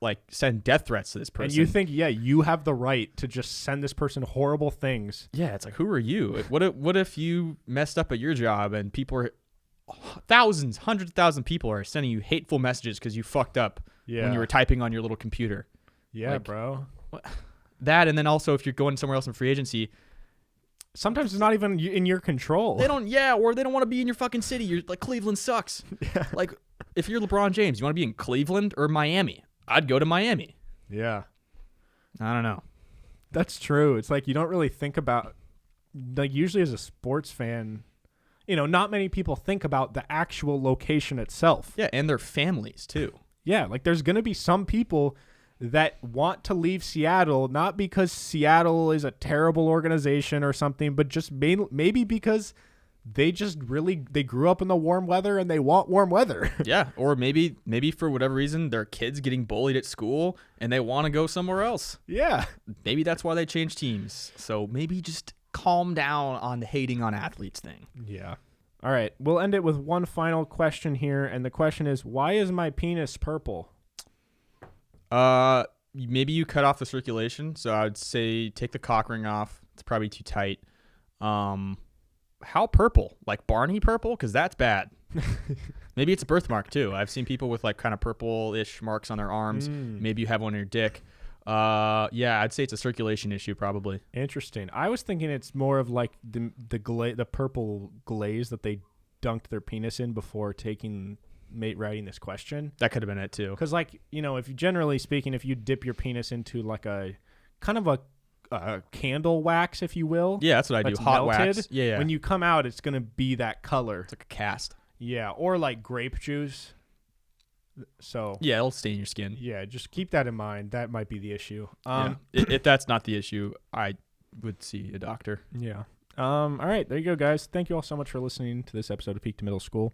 like, send death threats to this person. And you think, you have the right to just send this person horrible things. Yeah, it's like, who are you? What if you messed up at your job and people are... Thousands, 100,000 people are sending you hateful messages because you fucked up when you were typing on your little computer. Yeah, like, bro. That, and then also if you're going somewhere else in free agency, sometimes it's not even in your control. Or they don't want to be in your fucking city. You're like, Cleveland sucks. Yeah. Like, if you're LeBron James, you want to be in Cleveland or Miami? I'd go to Miami. Yeah. I don't know. That's true. It's like you don't really think about, like, usually as a sports fan, not many people think about the actual location itself. Yeah, and their families too. Yeah, like there's going to be some people that want to leave Seattle, not because Seattle is a terrible organization or something, but just maybe because they grew up in the warm weather and they want warm weather. Yeah, or maybe for whatever reason, their kid's getting bullied at school and they want to go somewhere else. Yeah. Maybe that's why they changed teams. So maybe just calm down on the hating on athletes thing. Yeah. All right. We'll end it with one final question here. And the question is, why is my penis purple? Maybe you cut off the circulation. So I'd say take the cock ring off. It's probably too tight. How purple? Like Barney purple? Because that's bad. Maybe it's a birthmark too. I've seen people with like kind of purple-ish marks on their arms. Maybe you have one on your dick. Yeah, I'd say it's a circulation issue probably. Interesting. I was thinking it's more of like the purple glaze that they dunked their penis in before writing this question. That could have been it too. Because like, if generally speaking, if you dip your penis into like a kind of a candle wax, if you will. Yeah, that's what I do. Hot melted, wax. Yeah. When you come out, it's going to be that color. It's like a cast. Yeah, or like grape juice. So yeah, it'll stain your skin. Yeah, just keep that in mind. That might be the issue. If that's not the issue, I would see a doctor. Yeah. All right, there you go, guys. Thank you all so much for listening to this episode of Peak to Middle School.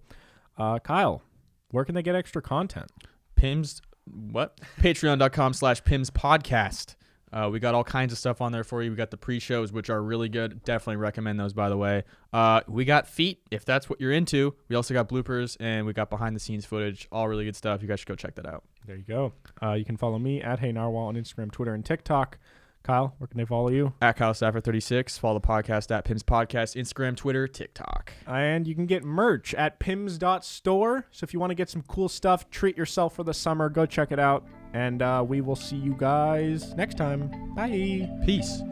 Kyle, where can they get extra content? PIMS, what? Patreon.com/PIMS podcast. We got all kinds of stuff on there for you. We got the pre-shows, which are really good. Definitely recommend those, by the way. We got feet, if that's what you're into. We also got bloopers, and we got behind-the-scenes footage. All really good stuff. You guys should go check that out. There you go. You can follow me at Hey Narwhal on Instagram, Twitter, and TikTok. Kyle, where can they follow you? At Kyle Stafford 36. Follow the podcast at PIMS Podcast, Instagram, Twitter, TikTok. And you can get merch at pims.store. So if you want to get some cool stuff, treat yourself for the summer, go check it out. And we will see you guys next time. Bye. Peace.